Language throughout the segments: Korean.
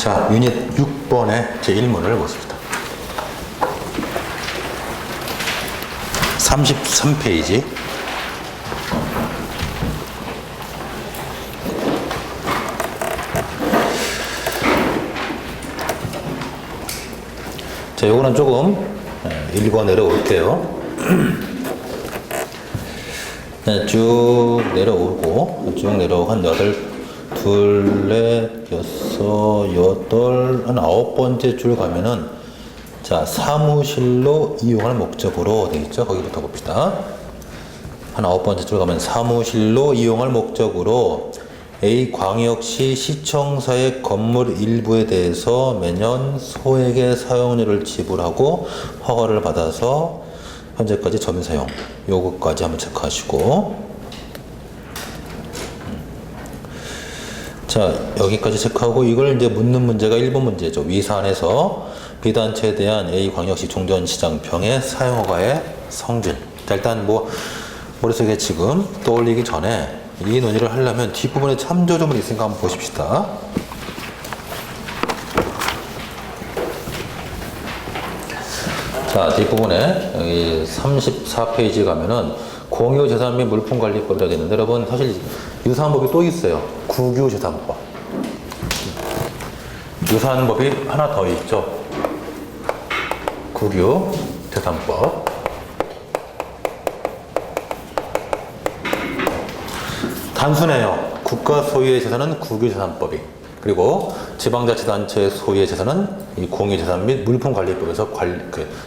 자, 유닛 6번의 제1문을 보십시다. 33페이지. 자, 요거는 조금 읽어 내려올게요. 쭉 내려오고, 쭉 내려오고, 한 둘, 넷, 여섯, 여덟, 한 9번째 줄 가면은, 자, 사무실로 이용할 목적으로 되겠죠? 거기부터 봅시다. 한 9번째 줄 가면 사무실로 이용할 목적으로 A 광역시 시청사의 건물 일부에 대해서 매년 소액의 사용료를 지불하고 허가를 받아서 현재까지 점유 사용 요거까지 한번 체크하시고, 자, 여기까지 체크하고 이걸 이제 묻는 문제가 1번 문제죠. 위산에서 B단체에 대한 A 광역시 종전시장평의 사용허가의 성질. 자, 일단 뭐 머릿속에 지금 떠올리기 전에 이 논의를 하려면 뒷부분에 참조점이 있으니까 한번 보십시다. 자, 뒷부분에 여기 34페이지 가면은 공유재산 및 물품관리법이라고 되어 있는데, 여러분 사실 유사한 법이 또 있어요. 국유재산법. 유사한 법이 하나 더 있죠. 국유재산법. 단순해요. 국가 소유의 재산은 국유재산법이, 그리고 지방자치단체 소유의 재산은 이 공유재산 및 물품관리법에서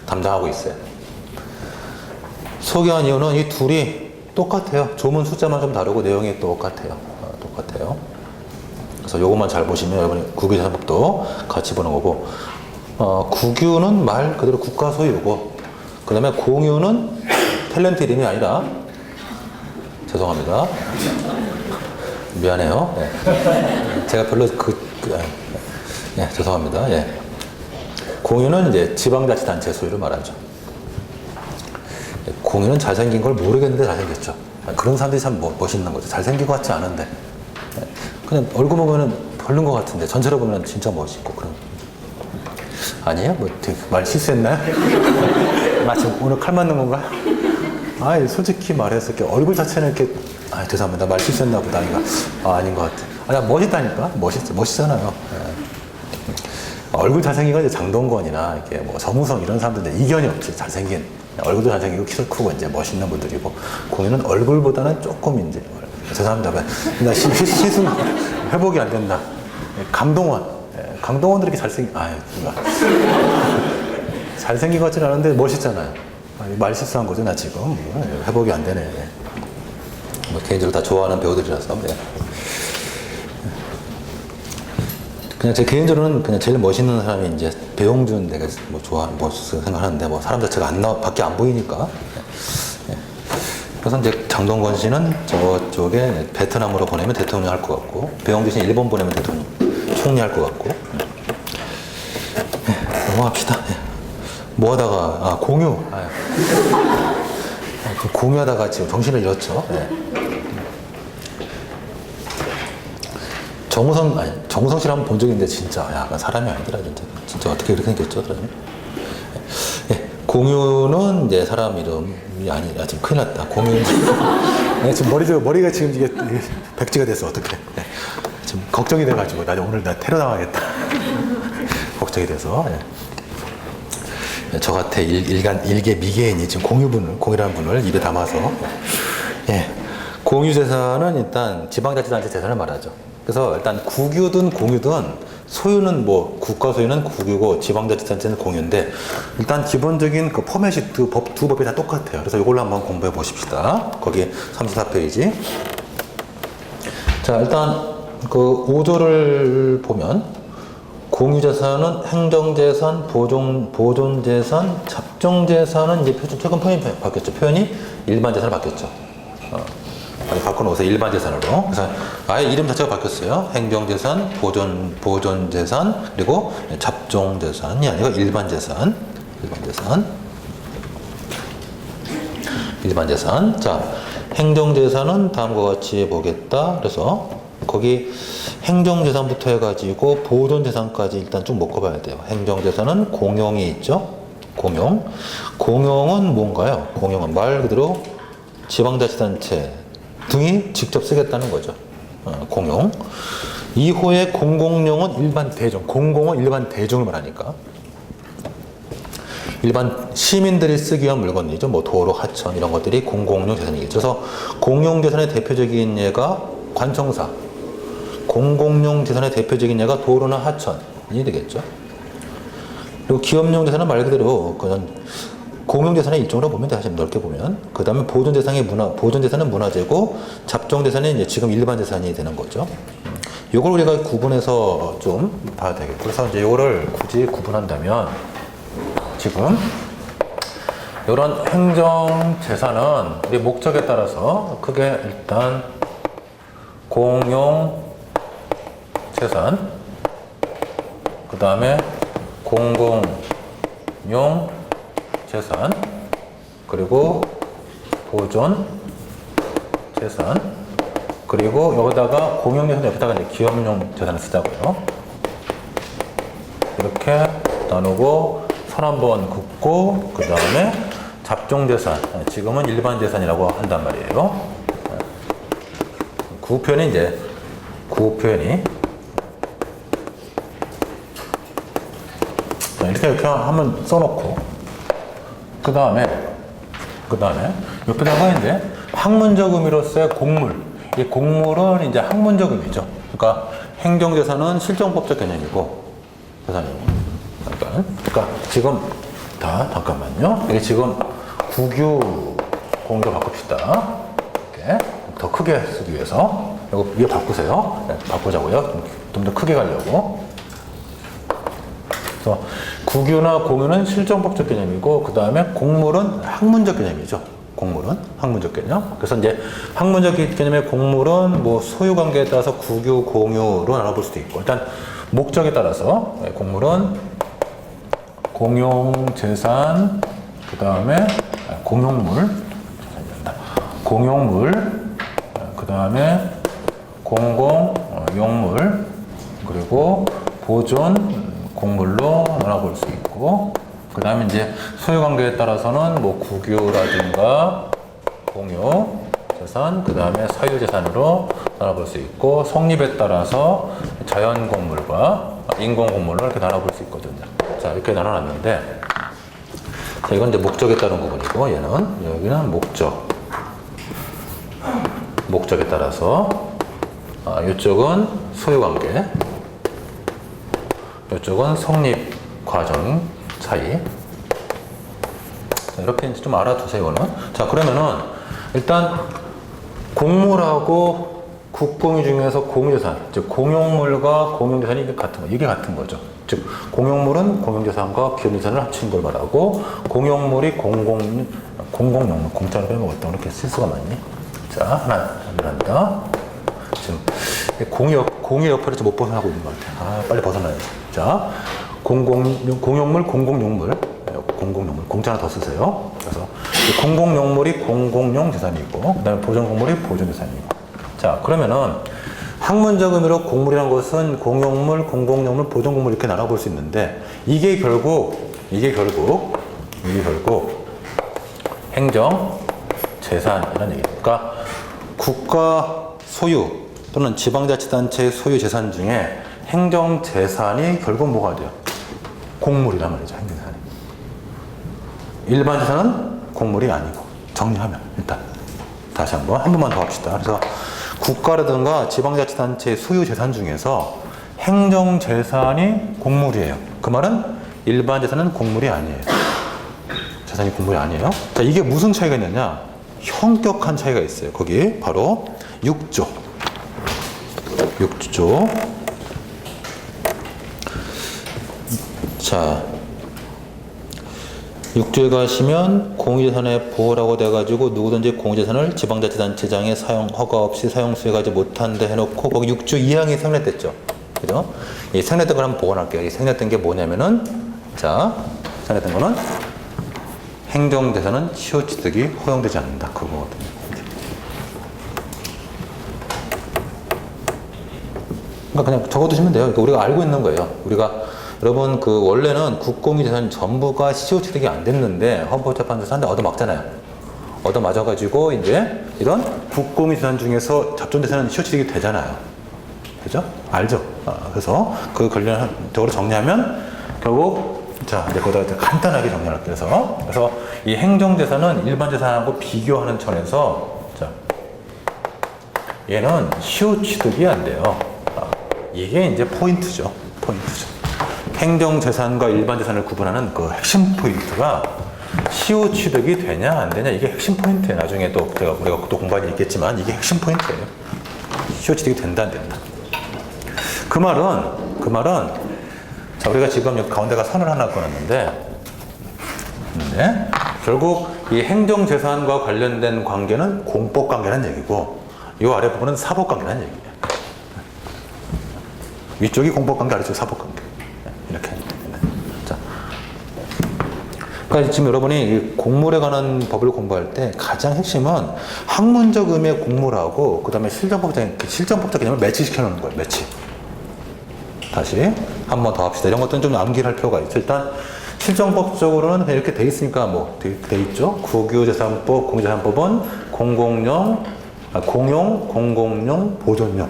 담당하고 있어요. 소개한 이유는 이 둘이 똑같아요. 조문 숫자만 좀 다르고 내용이 똑같아요. 똑같아요. 그래서 요것만 잘 보시면 여러분이 국유재산법도 같이 보는 거고, 국유는 말 그대로 국가 소유고, 그 다음에 공유는 탤런트 이름이 아니라, 죄송합니다. 미안해요. 네. 제가 별로 죄송합니다. 예. 공유는 이제 지방자치단체 소유를 말하죠. 공유는 잘생긴 걸 모르겠는데 잘생겼죠. 그런 사람들이 참 멋있는 거죠. 잘생긴 것 같지 않은데. 그냥 얼굴 보면 별론 것 같은데 전체로 보면 진짜 멋있고 그런. 아니에요? 뭐 되게 말 실수했나요? 나 지금 오늘 칼 맞는 건가? 아, 솔직히 말해서 이렇게 얼굴 자체는 이렇게, 죄송합니다. 말 실수했나 보다. 아닌 것 같아. 멋있다니까? 멋있잖아요. 예. 얼굴 잘생긴 건 이제 장동건이나 이렇게 뭐 정우성 이런 사람들인데 이견이 없지. 잘생긴. 얼굴도 잘생기고 키도 크고 이제 멋있는 분들이고, 공유는 얼굴보다는 조금 이제, 죄송합니다. 나 시승 회복이 안 된다. 강동원. 강동원도 이렇게 잘생긴 것 같지는 않은데 멋있잖아요. 말 실수한 거죠, 나 지금. 회복이 안 되네. 뭐 개인적으로 다 좋아하는 배우들이라서. 네. 그냥 제 개인적으로는 그냥 제일 멋있는 사람이 이제 배용준 내가 뭐 좋아하는 생각하는데, 뭐 사람 자체가 밖에 안 보이니까. 네. 그래서 이제 장동건 씨는 저쪽에 베트남으로 보내면 대통령 할 것 같고, 배용준 씨는 일본 보내면 대통령, 총리 할 것 같고. 네. 넘어갑시다. 네. 뭐 하다가, 공유. 공유하다가 지금 정신을 잃었죠. 네. 정우성 씨를 한번 본 적이 있는데, 진짜, 사람이 아니더라, 진짜 어떻게 그렇게 생겼죠, 사람이. 네. 공유는 이제 사람 이름이 아니라, 지금 큰일 났다. 공유. 네, 지금 머리가 지금 이게 백지가 됐어, 어떡해. 네. 지금 걱정이 돼가지고, 오늘 테러 당하겠다. 걱정이 돼서. 네. 저 같아 일개 미개인이 지금 공유라는 분을 입에 담아서. 예. 공유재산은 일단 지방자치단체 재산을 말하죠. 그래서 일단 국유든 공유든 소유는 뭐 국가 소유는 국유고 지방자치단체는 공유인데, 일단 기본적인 그 포맷이 두 법이 다 똑같아요. 그래서 이걸로 한번 공부해 보십시다. 거기 34페이지. 자, 일단 그 5조를 보면, 공유재산은 행정재산, 보존재산, 잡종재산은 이제 최근 표현이 바뀌었죠. 표현이 일반재산으로 바뀌었죠. 바꿔놓으세요. 일반재산으로. 그래서 아예 이름 자체가 바뀌었어요. 행정재산, 보존재산, 그리고 잡종재산이 아니고 일반재산. 자, 행정재산은 다음과 같이 보겠다. 그래서 거기 행정재산부터 해가지고 보존재산까지 일단 쭉 묶어봐야 돼요. 행정재산은 공용이 있죠. 공용. 공용은 뭔가요? 공용은 말 그대로 지방자치단체 등이 직접 쓰겠다는 거죠. 공용. 2호의 공공용은 일반 대중. 공공은 일반 대중을 말하니까. 일반 시민들이 쓰기 위한 물건이죠. 뭐 도로, 하천 이런 것들이 공공용 재산이겠죠. 그래서 공용재산의 대표적인 예가 관청사. 공공용 재산의 대표적인 예가 도로나 하천이 되겠죠. 그리고 기업용 재산은 말 그대로 그냥 공용재산의 일종으로 보면 돼. 사실 넓게 보면. 그 다음에 보존재산은 문화재고, 잡종재산은 이제 지금 일반 재산이 되는 거죠. 요걸 우리가 구분해서 좀 봐야 되겠고. 그래서 이제 요거를 굳이 구분한다면, 지금, 이런 행정재산은 우리 목적에 따라서 크게 일단 공용재산, 그 다음에 공공용 재산, 그리고 보존 재산, 그리고 여기다가 공용재산 옆에다가 이제 기업용 재산을 쓰자고요. 이렇게 나누고 선 한번 긋고 그 다음에 잡종재산, 지금은 일반 재산이라고 한단 말이에요. 구표현이 이제 구표현이 이렇게 한번 써놓고 그 다음에 옆에다가 이제 학문적 의미로서의 곡물. 이 곡물은 이제 학문적 의미죠. 그러니까 행정재산은 실정법적 개념이고 재산이고. 그러니까 지금 잠깐만요. 이게 지금 국유 공유로 바꿉시다. 이렇게 더 크게 쓰기 위해서 이거 위에 바꾸세요. 네, 바꾸자고요. 좀 더 크게 가려고. 그래서 국유나 공유는 실정법적 개념이고, 그 다음에 곡물은 학문적 개념이죠. 곡물은 학문적 개념. 그래서 이제 학문적 개념의 곡물은 뭐 소유 관계에 따라서 국유, 공유로 나눠볼 수도 있고, 일단 목적에 따라서 곡물은 공용재산, 그 다음에 공용물, 그 다음에 공공용물, 그리고 보존 곡물로 나눠볼 수 있고, 그 다음에 이제 소유관계에 따라서는 뭐 국유라든가 공유 재산, 그 다음에 사유재산으로 나눠볼 수 있고, 성립에 따라서 자연곡물과 인공곡물로 이렇게 나눠볼 수 있거든요. 자, 이렇게 나눠놨는데, 자, 이건 이제 목적에 따른 부분이고, 여기는 목적에 따라서, 이쪽은 소유관계, 이쪽은 성립 과정 차이. 자, 이렇게 이제 좀 알아두세요, 이거는. 자, 그러면은, 일단, 곡물하고 국공유 중에서 공유재산, 즉, 공용물과 공용재산이 이게 같은 거죠. 즉, 공용물은 공용재산과 기업재산을 합친 걸 말하고, 공용물이 공공용물, 공짜로 빼먹었다. 이렇게 쓸 수가 많니? 자, 하나 한다. 지금, 공유 옆으로 좀 못 벗어나고 있는 것 같아요. 빨리 벗어나야지. 자, 공용물, 공공용물, 공짜 하나 더 쓰세요. 그래서 공공용물이 공공용 재산이고, 그 다음에 보존곡물이 보존재산이고. 자, 그러면은 학문적 의미로 곡물이라는 것은 공용물, 공공용물, 보존곡물 이렇게 나눠볼 수 있는데, 이게 결국 행정재산이라는 얘기예요. 그러니까 국가 소유 또는 지방자치단체의 소유 재산 중에 행정재산이 결국 뭐가 돼요? 곡물이란 말이죠. 행정재산이. 일반 재산은 곡물이 아니고, 정리하면 일단 다시 한 번만 더 합시다. 그래서 국가라든가 지방자치단체의 소유 재산 중에서 행정재산이 곡물이에요. 그 말은 일반 재산은 곡물이 아니에요. 재산이 곡물이 아니에요. 자, 이게 무슨 차이가 있느냐? 형격한 차이가 있어요. 거기 바로 6조. 자, 6조에 가시면 공유재산의 보호라고 돼가지고 누구든지 공유재산을 지방자치단체장의 허가 없이 사용 수행하지 못한다 해놓고 거기 6조 2항이 생략됐죠. 그죠? 이 생략된 걸 한번 보관할게요. 이 생략된 게 뭐냐면은, 자, 생략된 거는 행정재산은 취소취득이 허용되지 않는다. 그거거든요. 그러니까 그냥 적어두시면 돼요. 그러니까 우리가 알고 있는 거예요. 우리가 여러분 그 원래는 국공유 재산 전부가 시효 취득이 안 됐는데 헌법재판소에서 한 대 얻어맞잖아요. 얻어맞아가지고 이제 이런 국공유 재산 중에서 접존 재산은 시효 취득이 되잖아요. 그죠? 알죠? 그래서 그 관련적으로 정리하면 결국 자 이제 거기다 간단하게 정리할게요. 그래서 이 행정재산은 일반 재산하고 비교하는 차원에서 자 얘는 시효 취득이 안 돼요. 이게 이제 포인트죠. 행정재산과 일반 재산을 구분하는 그 핵심 포인트가 시효 취득이 되냐 안 되냐 이게 핵심 포인트예요. 나중에 또 우리가 또 공부할 일 있겠지만 이게 핵심 포인트예요. 시효 취득이 된다 안 된다. 그 말은 자 우리가 지금 여기 가운데가 선을 하나 끊었는데 결국 이 행정재산과 관련된 관계는 공법관계라는 얘기고 이 아래 부분은 사법관계라는 얘기예요. 위쪽이 공법관계, 아래쪽이 사법관계. 이렇게. 자. 그러니까 지금 여러분이 이 공물에 관한 법을 공부할 때 가장 핵심은 학문적 의미의 공물하고 그 다음에 실정법적 개념을 매치시켜 놓는 거예요. 매치. 다시 한 번 더 합시다. 이런 것들은 좀 암기를 할 필요가 있죠. 일단 실정법적으로는 이렇게 돼 있으니까 뭐 돼 있죠. 국유재산법, 공유재산법은 공용, 공공용, 보존용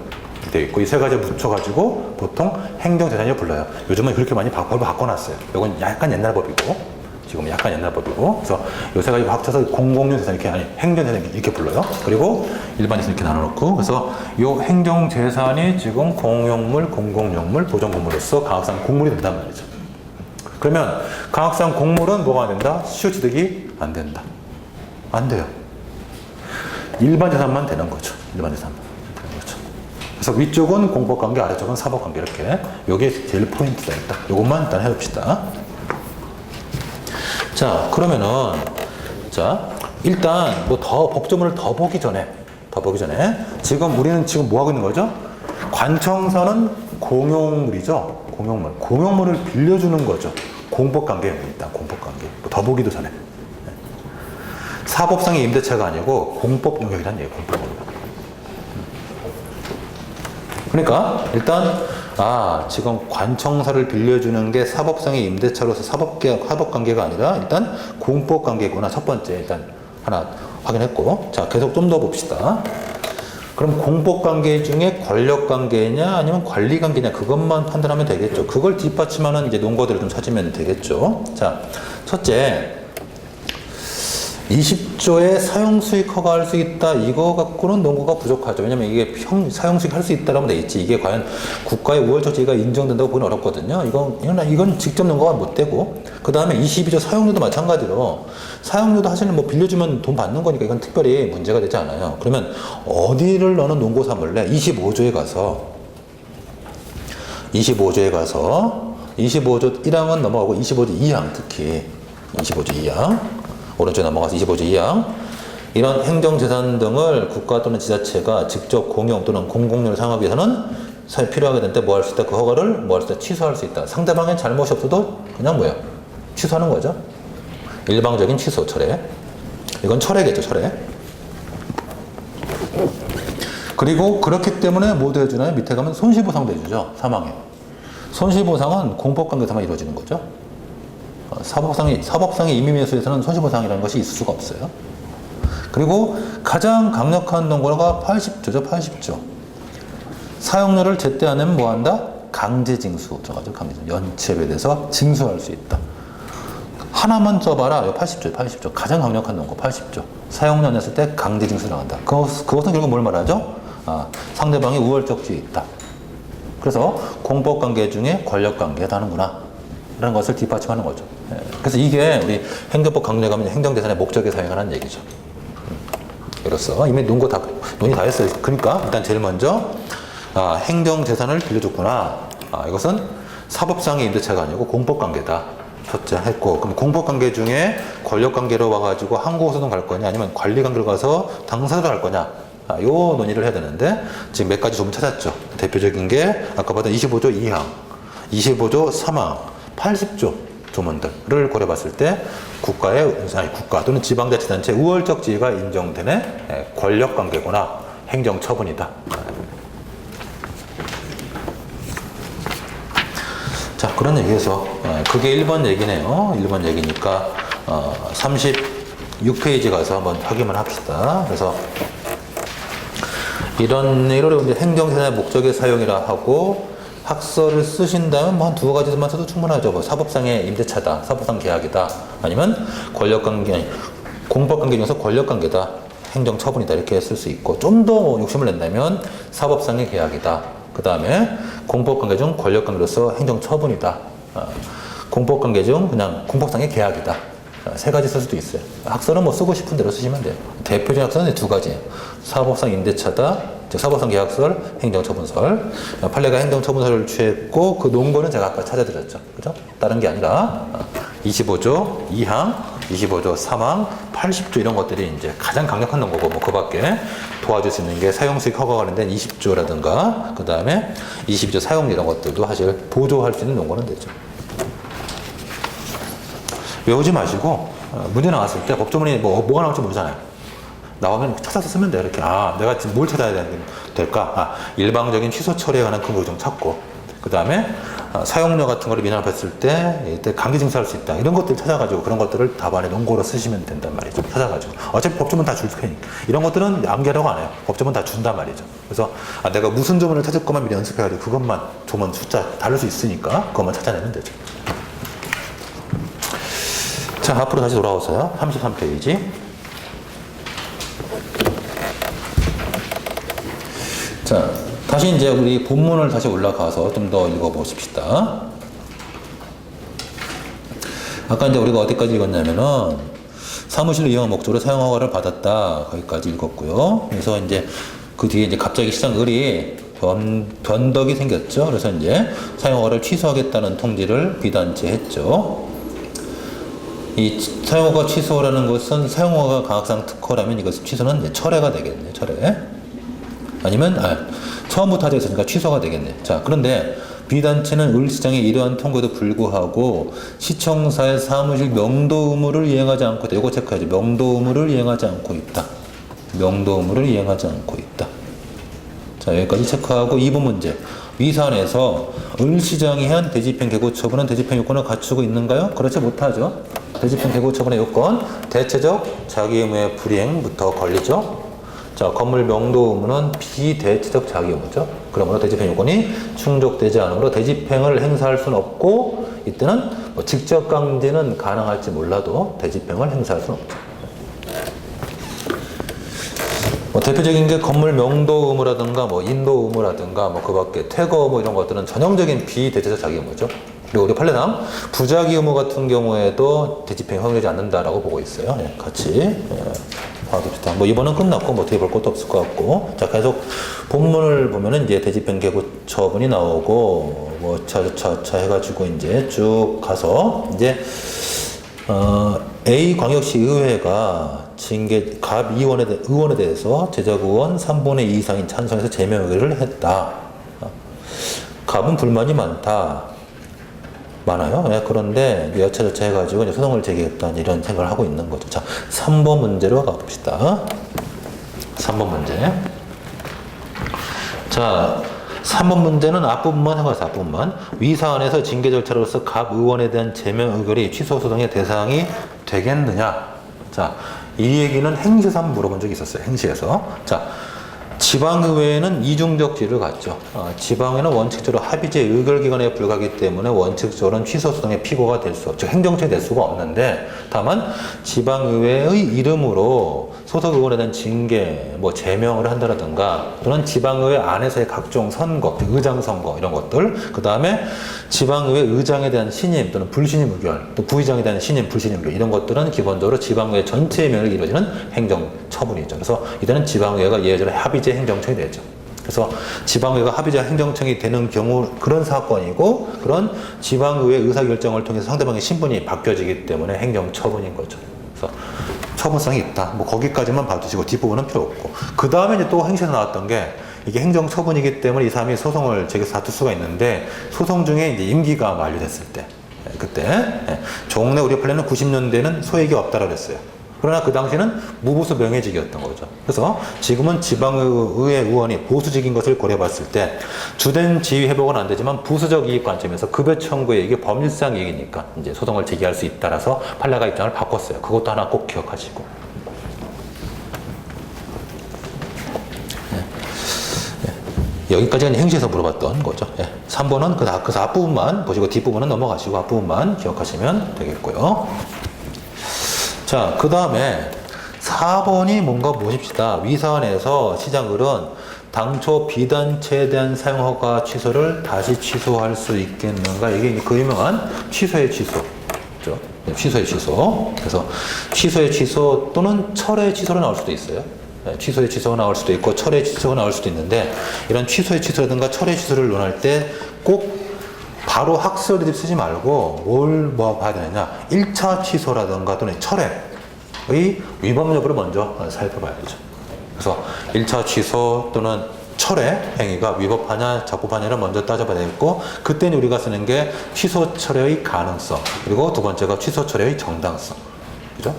되어 있고 이 세 가지 붙여가지고 보통 행정재산이라고 불러요. 요즘은 그렇게 많이 법을 바꿔놨어요. 이건 약간 옛날 법이고 지금 약간 옛날 법이고 그래서 이 세 가지 합쳐서 공공용 재산 이렇게 아니 행정재산 이렇게 불러요. 그리고 일반 재산 이렇게 나눠놓고 그래서 이 행정재산이 지금 공용물, 공공용물, 보존공물로서 강학상 공물이 된단 말이죠. 그러면 강학상 공물은 뭐가 안 된다? 시효 취득이 안 된다. 안 돼요. 일반 재산만 되는 거죠. 일반 재산만 되는 거죠. 그래서 위쪽은 공법관계, 아래쪽은 사법관계 이렇게. 요게 제일 포인트다. 일단 요것만 일단 해봅시다. 자, 그러면은 자 일단 뭐 더 법조문을 더 보기 전에 지금 우리는 지금 뭐 하고 있는 거죠? 관청서는 공용물이죠. 공용물을 빌려주는 거죠. 공법관계입니다. 공법관계. 더 보기도 전에. 사법상의 임대차가 아니고 공법 영역이란 얘기예요. 공법 영역. 그러니까 일단 지금 관청서를 빌려주는 게 사법상의 임대차로서 사법관계가 아니라 일단 공법관계구나. 첫 번째 일단 하나 확인했고 자 계속 좀 더 봅시다. 그럼 공법관계 중에 권력관계냐 아니면 관리관계냐 그것만 판단하면 되겠죠. 그걸 뒷받침하는 이제 논거들을 좀 찾으면 되겠죠. 자 첫째 20조에 사용수익 허가할 수 있다. 이거 갖고는 논거가 부족하죠. 왜냐면 이게 사용수익 할 수 있다라고 돼 있지. 이게 과연 국가의 우월적 지위가 인정된다고 보기는 어렵거든요. 이건 직접 논거가 못 되고. 그 다음에 22조 사용료도 마찬가지로 사용료도 사실은 뭐 빌려주면 돈 받는 거니까 이건 특별히 문제가 되지 않아요. 그러면 어디를 너는 논고 삼을래? 25조에 가서 25조 1항은 넘어가고 25조 2항 특히 25조 2항 오른쪽에 넘어가서 25조 2항 이런 행정재산 등을 국가 또는 지자체가 직접 공용 또는 공공용을 사용하기 위해서는 필요하게 될 때 뭐 할 수 있다? 그 허가를 뭐 할 수 있다? 취소할 수 있다. 상대방의 잘못이 없어도 그냥 뭐야? 취소하는 거죠. 일방적인 취소, 철회. 이건 철회겠죠, 철회. 그리고 그렇기 때문에 뭐도 해주나요? 밑에 가면 손실보상도 해주죠, 사망에. 손실보상은 공법관계에서만 이루어지는 거죠. 사법상의 임의매수에서는 손실보상이라는 것이 있을 수가 없어요. 그리고 가장 강력한 논거가 80조죠, 80조. 사용료를 제때 안 내면 뭐 한다? 강제징수. 연체에 대해서 징수할 수 있다. 하나만 써봐라. 80조. 가장 강력한 논거 80조. 사용료 안 냈을 때 강제징수를 한다. 그것은 결국 뭘 말하죠? 상대방이 우월적 지위에 있다. 그래서 공법관계 중에 권력관계가 하는구나. 라는 것을 뒷받침하는 거죠. 그래서 이게 우리 행정법 강령에 가면 행정재산의 목적에 사용하는 얘기죠. 이로써 이미 논의 다 했어요. 그러니까 일단 제일 먼저 행정재산을 빌려줬구나. 이것은 사법상의 임대차가 아니고 공법관계다. 첫째 했고 그럼 공법관계 중에 권력관계로 와가지고 항고소송 갈 거냐 아니면 관리관계로 가서 당사자로 갈 거냐 요 논의를 해야 되는데 지금 몇 가지 조문 찾았죠. 대표적인 게 아까 봤던 25조 2항 25조 3항 80조 조문들을 고려봤을 때 국가 또는 지방자치단체 우월적 지위가 인정되는 권력관계구나 행정처분이다. 자, 그런 얘기에서 그게 1번 얘기네요. 1번 얘기니까 36페이지 가서 한번 확인을 합시다. 그래서 이런 얘기를 이제 행정생산의 목적의 사용이라 하고 학설을 쓰신다면 뭐 한 두 가지만 써도 충분하죠. 뭐 사법상의 임대차다, 사법상 계약이다, 아니면 권력관계, 공법관계 중에서 권력관계다, 행정처분이다 이렇게 쓸 수 있고, 좀 더 욕심을 낸다면 사법상의 계약이다, 그 다음에 공법관계 중 권력관계로서 행정처분이다, 공법관계 중 그냥 공법상의 계약이다, 세 가지 쓸 수도 있어요. 학설은 뭐 쓰고 싶은 대로 쓰시면 돼요. 대표적인 학설은 두 가지예요. 사법상 임대차다, 즉 사법상 계약설, 행정처분설. 판례가 행정처분설을 취했고 그 논거는 제가 아까 찾아드렸죠. 그죠? 다른 게 아니라 25조 2항, 25조 3항, 80조 이런 것들이 이제 가장 강력한 논거고, 뭐 그 밖에 도와줄 수 있는 게 사용수익 허가 관련된 20조라든가 그 다음에 22조 사용 이런 것들도 사실 보조할 수 있는 논거는 되죠. 외우지 마시고 문제 나왔을 때 법조문이 뭐가 나올지 모르잖아요. 나오면 찾아서 쓰면 돼요. 이렇게 내가 지금 뭘 찾아야 될까? 일방적인 취소 처리에 관한 근거 좀 찾고, 그 다음에 사용료 같은 거를 미납했을 때 이때 강제 징수할 수 있다, 이런 것들 찾아가지고 그런 것들을 답안에 논거로 쓰시면 된단 말이죠. 찾아가지고 어차피 법조문 다 줄 테니까 이런 것들은 암기하라고 안 해요. 법조문 다 준단 말이죠. 그래서 내가 무슨 조문을 찾을 것만 미리 연습해가지고 그것만 조문 숫자 다를 수 있으니까 그것만 찾아내면 되죠. 자, 앞으로 다시 돌아오세요. 33페이지. 자, 다시 이제 우리 본문을 다시 올라가서 좀 더 읽어보십시다. 아까 이제 우리가 어디까지 읽었냐면은 사무실로 이용 목적으로 사용 허가를 받았다, 거기까지 읽었고요. 그래서 이제 그 뒤에 이제 갑자기 시장을이 변덕이 생겼죠. 그래서 이제 사용 허가를 취소하겠다는 통지를 비단체했죠. 이 사용허가 취소라는 것은 사용허가 강학상 특허라면 이것 취소는 이제 철회가 되겠네. 철회. 아니면 처음부터 하자 했으니까 취소가 되겠네. 자, 그런데 비단체는 을시장의 이러한 통고에도 불구하고 시청사의 사무실 명도 의무를 이행하지 않고 있다. 이거 체크해야죠. 명도 의무를 이행하지 않고 있다. 명도 의무를 이행하지 않고 있다. 자, 여기까지 체크하고 2번 문제. 위산에서 을시장이 한 대집행 개고 처분은 대집행 요건을 갖추고 있는가요? 그렇지 못하죠. 대집행 개고 처분의 요건, 대체적 자기 의무의 불이행부터 걸리죠. 자, 건물 명도 의무는 비대체적 자기 의무죠. 그러므로 대집행 요건이 충족되지 않으므로 대집행을 행사할 수는 없고, 이때는 뭐 직접 강제는 가능할지 몰라도 대집행을 행사할 수는 없죠. 뭐 대표적인 게 건물 명도 의무라든가 뭐 인도 의무라든가 뭐 그 밖에 퇴거 의무 이런 것들은 전형적인 비대체적 자기 의무죠. 그리고 우리 판례상 부자기 의무 같은 경우에도 대집행이 허용되지 않는다라고 보고 있어요. 네, 같이 봐둡시다. 뭐 이번은 끝났고 뭐 뒤에 볼 것도 없을 것 같고, 자, 계속 본문을 보면은 이제 대집행 개고 처분이 나오고 뭐 차차차 해가지고 이제 쭉 가서 이제 A 광역시 의회가 징계 갑 의원에 대해서 제적 의원 3분의 2 이상인 찬성해서 제명 의결을 했다. 갑은 불만이 많아요. 네, 그런데 여차저차 해가지고 이제 소송을 제기했다, 이런 생각을 하고 있는 거죠. 자, 3번 문제로 가봅시다. 3번 문제. 자, 3번 문제는 앞부분만 해봐서 앞부분만. 위 사안에서 징계 절차로서 갑 의원에 대한 제명 의결이 취소 소송의 대상이 되겠느냐. 자, 이 얘기는 행시에서 한번 물어본 적이 있었어요. 행시에서. 자, 지방의회는 이중적 지를 갖죠. 지방의회는 원칙적으로 합의제 의결기관에 불과하기 때문에 원칙적으로는 취소소송의 피고가 될 수 없죠. 행정처에 될 수가 없는데, 다만 지방의회의 이름으로 소속의원에 대한 징계, 뭐 제명을 한다라든가, 또는 지방의회 안에서의 각종 선거, 의장선거 이런 것들, 그 다음에 지방의회 의장에 대한 신임 또는 불신임 의결, 또 부의장에 대한 신임, 불신임 의결, 이런 것들은 기본적으로 지방의회 전체의 명을 이루어지는 행정처분이죠. 그래서 이때는 지방의회가 예외적으로 합의제 행정청이 되죠. 그래서 지방의회가 합의제 행정청이 되는 경우 그런 사건이고, 그런 지방의회 의사결정을 통해서 상대방의 신분이 바뀌어지기 때문에 행정처분인 거죠. 그래서 처분성이 있다. 뭐 거기까지만 봐두시고 뒷부분은 필요 없고, 그 다음에 이제 또 행시에서 나왔던 게, 이게 행정처분이기 때문에 이 사람이 소송을 제기해서 다툴 수가 있는데, 소송 중에 이제 임기가 만료됐을 때, 그때 종래 우리 판례는 90년대는 소액이 없다라고 했어요. 그러나 그 당시에는 무보수 명예직이었던 거죠. 그래서 지금은 지방의회 의원이 보수직인 것을 고려해봤을 때 주된 지위 회복은 안 되지만 부수적 이익 관점에서 급여 청구에 이게 법률상 이익이니까 이제 소송을 제기할 수 있다라서 판례가 입장을 바꿨어요. 그것도 하나 꼭 기억하시고. 여기까지는 행시에서 물어봤던 거죠. 3번은 그 앞부분만 보시고 뒷부분은 넘어가시고 앞부분만 기억하시면 되겠고요. 자, 그 다음에 4번이 뭔가 보십시다. 위사안에서 시장을은 당초 비단체에 대한 사용허가 취소를 다시 취소할 수 있겠는가? 이게 그 유명한 취소의 취소. 그죠? 취소의 취소. 그래서 취소의 취소 또는 철의 취소로 나올 수도 있어요. 취소의 취소가 나올 수도 있고 철의 취소가 나올 수도 있는데 이런 취소의 취소라든가 철의 취소를 논할 때 꼭 바로 학설들이 쓰지 말고 뭘 봐야 되느냐 1차 취소라든가 또는 철회의 위법 여부를 먼저 살펴봐야죠. 그래서 1차 취소 또는 철회 행위가 위법하냐 적법하냐를 먼저 따져봐야 되겠고 그때는 우리가 쓰는 게 취소 철회의 가능성 그리고 두 번째가 취소 철회의 정당성. 그죠?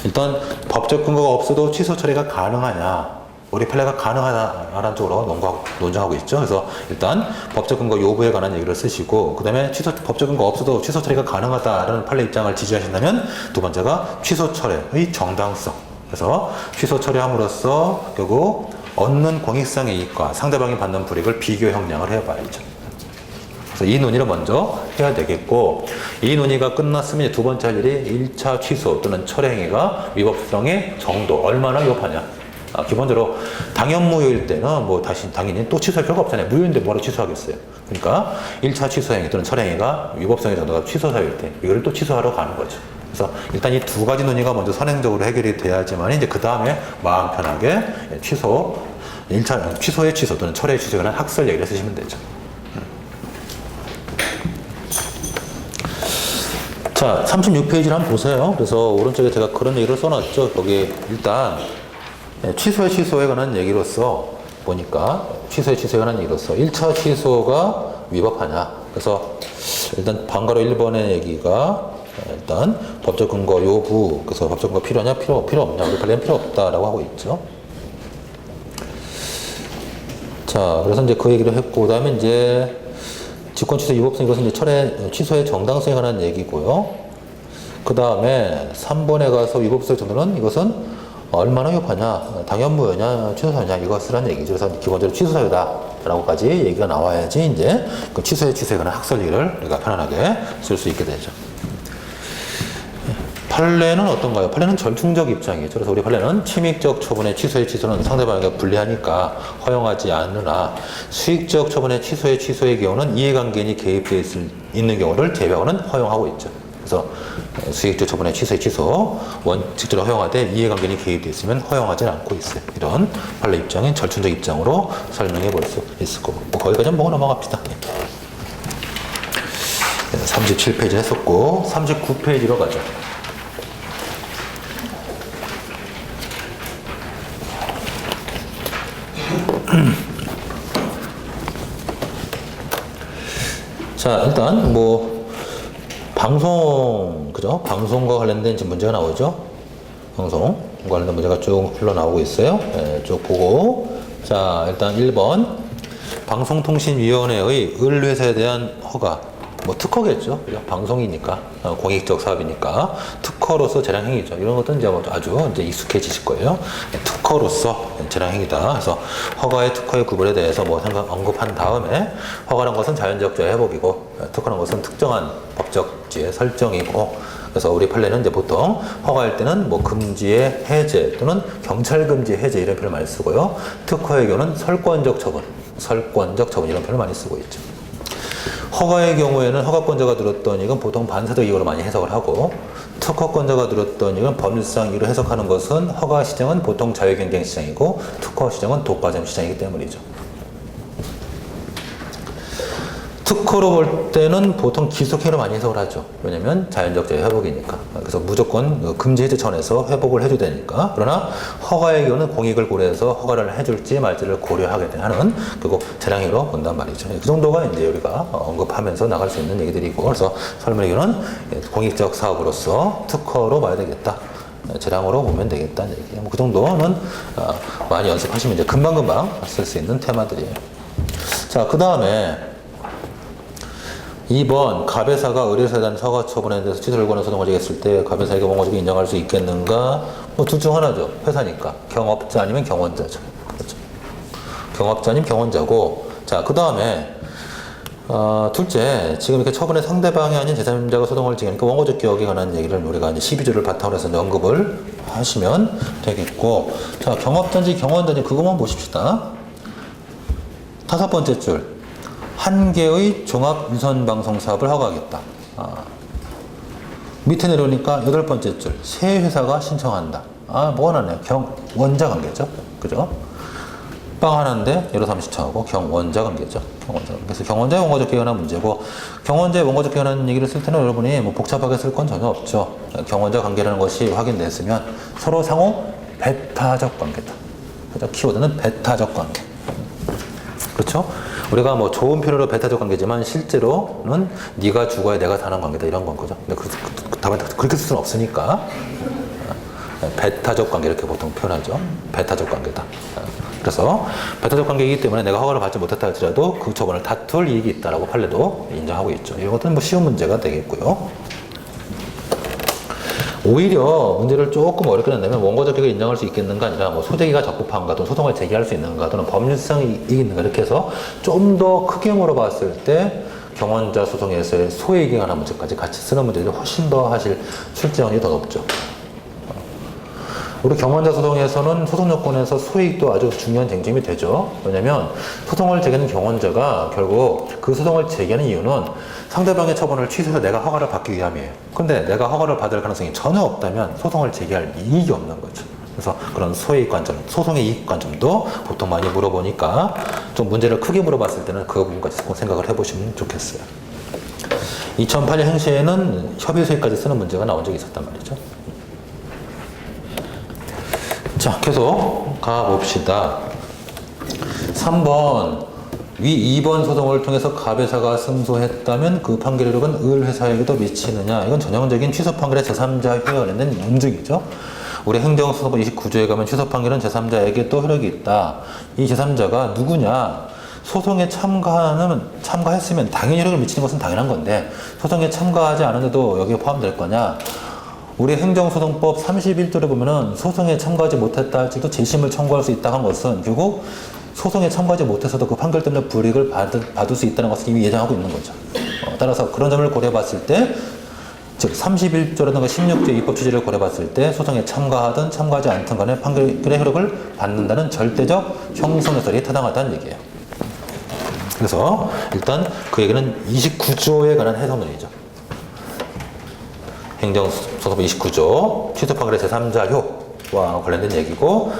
일단 법적 근거가 없어도 취소 처리가 가능하냐 우리 판례가 가능하다라는 쪽으로 논쟁하고 있죠. 그래서 일단 법적 근거 여부에 관한 얘기를 쓰시고 그 다음에 법적 근거 없어도 취소 처리가 가능하다라는 판례 입장을 지지하신다면 두 번째가 취소 처리의 정당성. 그래서 취소 처리함으로써 결국 얻는 공익상의 이익과 상대방이 받는 불이익을 비교 형량을 해봐야죠. 그래서 이 논의를 먼저 해야 되겠고 이 논의가 끝났으면 두 번째 할 일이 1차 취소 또는 철회 행위가 위법성의 정도 얼마나 위법하냐. 기본적으로 당연무효일 때는 뭐 다시 당연히 또 취소할 필요가 없잖아요. 무효인데 뭐로 취소하겠어요. 그러니까 1차 취소 행위 또는 철회 행위가 위법성의 정도가 취소 사유일 때 이거를 또 취소하러 가는 거죠. 그래서 일단 이 두 가지 논의가 먼저 선행적으로 해결이 돼야지만 이제 그 다음에 마음 편하게 취소 1차 취소의 취소 또는 철회의 취소에 관한 학설 얘기를 쓰시면 되죠. 자, 36페이지를 한번 보세요. 그래서 오른쪽에 제가 그런 얘기를 써놨죠. 거기 일단 취소의 취소에 관한 얘기로서 보니까 취소의 취소에 관한 얘기로서 1차 취소가 위법하냐. 그래서 일단 방가로 1번의 얘기가 일단 법적 근거 요구 그래서 법적 근거 필요하냐 필요 없냐 우리 판례는 필요 없다라고 하고 있죠. 자, 그래서 이제 그 얘기를 했고 그다음에 이제 직권 취소 위법성 이것은 이제 철회 취소의 정당성에 관한 얘기고요. 그 다음에 3번에 가서 위법성 정도는 이것은 얼마나 위법하냐, 당연무효냐, 취소사유냐 이것을 한 얘기죠. 그래서 기본적으로 취소사유다라고까지 얘기가 나와야지 이제 그 취소에 관한 학설 얘기를 우리가 편안하게 쓸 수 있게 되죠. 판례는 어떤가요? 판례는 절충적 입장이죠. 그래서 우리 판례는 침익적 처분의 취소의 취소는 상대방에게 불리하니까 허용하지 않으나 수익적 처분의 취소의 경우는 이해관계인이 개입되어 있는 경우를 제외하고는 허용하고 있죠. 그래서 수익적 처분의 취소 원칙적으로 허용하되 이해관계인이 개입되어 있으면 허용하지 않고 있어요. 이런 판례 입장인 절충적 입장으로 설명해 볼 수 있을 거고 뭐 거기까지 보고 넘어갑시다. 37페이지 했었고 39페이지로 가죠. 자, 일단 뭐 방송 그죠? 방송과 관련된 지금 문제가 나오죠. 방송과 관련된 문제가 쭉 흘러나오고 있어요. 네, 쭉 보고 자, 일단 1번 방송통신위원회의 을회사에 대한 허가 뭐 특허겠죠. 그죠? 방송이니까 공익적 사업이니까 특허로서 재량행위죠. 이런 것들은 이제 아주 이제 익숙해지실 거예요. 특허로서 재량행위다. 그래서 허가의 특허의 구분에 대해서 뭐 언급한 다음에 허가란 것은 자연적 저의 회복이고 특허란 것은 특정한 법적지의 설정이고 그래서 우리 판례는 이제 보통 허가할 때는 뭐 금지의 해제 또는 경찰 금지 해제 이런 표현을 많이 쓰고요. 특허의 경우는 설권적 처분 이런 표현을 많이 쓰고 있죠. 허가의 경우에는 허가권자가 들었던 이건 보통 반사적 이유로 많이 해석을 하고 특허권자가 들었던 이건 법률상 이유로 해석하는 것은 허가 시장은 보통 자유경쟁 시장이고 특허 시장은 독과점 시장이기 때문이죠. 특허로 볼 때는 보통 기속행위로 많이 해석을 하죠. 왜냐면 자연적 재해 회복이니까. 그래서 무조건 금지 해제 차원에서 회복을 해줘야 되니까. 그러나 허가의 경우는 공익을 고려해서 허가를 해줄지 말지를 고려하게 하는 그리고 재량행위로 본단 말이죠. 그 정도가 이제 우리가 언급하면서 나갈 수 있는 얘기들이고 그래서 설문의 경우는 공익적 사업으로서 특허로 봐야 되겠다. 재량으로 보면 되겠다는 얘기예요. 뭐 그 정도는 많이 연습하시면 이제 금방금방 쓸 수 있는 테마들이에요. 자, 그 다음에 2번 갑의사가 의뢰사에 대한 사과 처분에 대해서 취소를 권한 소송을 제기했을 때 갑의사에게 원고적이 인정할 수 있겠는가? 뭐 둘 중 하나죠. 회사니까. 경업자 아니면 경원자죠. 그렇죠. 경업자 아니면 경원자고. 자, 그 다음에 둘째, 지금 이렇게 처분의 상대방이 아닌 제3자가 소송을 제기하니까 원고적 기억에 관한 얘기를 우리가 이제 12조를 바탕으로 해서 언급을 하시면 되겠고. 자, 경업자인지 경원자인지 그것만 보십시다. 5번째 줄. 한 개의 종합 유선 방송 사업을 허가하겠다. 밑에 내려오니까 8번째 줄. 세 회사가 신청한다. 뭐가 나네요. 경원자 관계죠. 그죠? 빵 하나인데 여러 사람이 신청하고 경원자 관계죠. 경원자. 그래서 경원자의 원고적 개헌한 문제고, 경원자의 원고적 개헌한 얘기를 쓸 때는 여러분이 뭐 복잡하게 쓸 건 전혀 없죠. 경원자 관계라는 것이 확인됐으면 서로 상호 배타적 관계다. 그죠? 키워드는 배타적 관계. 그렇죠? 우리가 뭐 좋은 표현으로 배타적 관계지만 실제로는 네가 죽어야 내가 사는 관계다 이런 건 거죠. 근데 답은 그렇게 쓸 수는 없으니까 배타적 관계 이렇게 보통 표현하죠. 배타적 관계다. 그래서 배타적 관계이기 때문에 내가 허가를 받지 못했다 할지라도 그 처분을 다툴 이익이 있다라고 판례도 인정하고 있죠. 이것은 뭐 쉬운 문제가 되겠고요. 오히려 문제를 조금 어렵게 낸다면 원고적 기록을 인정할 수 있겠는가 아니라 뭐 소재기가 적법한가 또는 소송을 제기할 수 있는가 또는 법률성이 있는가 이렇게 해서 좀 더 크게 물어봤을 때 경원자 소송에서의 소액에 관한 문제까지 같이 쓰는 문제들이 훨씬 더 사실 출제형이 더 높죠. 우리 경원자 소송에서는 소송 요건에서 소액도 아주 중요한 쟁점이 되죠. 왜냐면 소송을 제기하는 경원자가 결국 그 소송을 제기하는 이유는 상대방의 처분을 취소해서 내가 허가를 받기 위함이에요. 근데 내가 허가를 받을 가능성이 전혀 없다면 소송을 제기할 이익이 없는 거죠. 그래서 그런 소액 관점, 소송의 이익 관점도 보통 많이 물어보니까 좀 문제를 크게 물어봤을 때는 그 부분까지 생각을 해보시면 좋겠어요. 2008년 행시에는 협의 소액까지 쓰는 문제가 나온 적이 있었단 말이죠. 자, 계속 가봅시다. 3번. 위 2번 소송을 통해서 갑회사가 승소했다면 그 판결력은 을회사에게도 미치느냐. 이건 전형적인 취소 판결의 제3자 효력에 문증이죠. 우리 행정소송법 29조에 가면 취소 판결은 제3자에게 또 효력이 있다. 이 제3자가 누구냐. 소송에 참가했으면 당연히 효력을 미치는 것은 당연한 건데 소송에 참가하지 않았는데도 여기에 포함될 거냐. 우리 행정소송법 31조를 보면은 소송에 참가하지 못했다 할지도 재심을 청구할 수 있다고 한 것은 결국 소송에 참가하지 못해서도 그 판결 때문에 불이익을 받을 수 있다는 것을 이미 예정하고 있는 거죠. 따라서 그런 점을 고려해 봤을 때, 즉 31조라든가 16조 입법 취지를 고려해 봤을 때 소송에 참가하든 참가하지 않든 간에 판결의 효력을 받는다는 절대적 형성요설이 타당하다는 얘기예요. 그래서 일단 그 얘기는 29조에 관한 해석문이죠. 행정소송법 29조 취소 판결의 제3자효와 관련된 얘기고,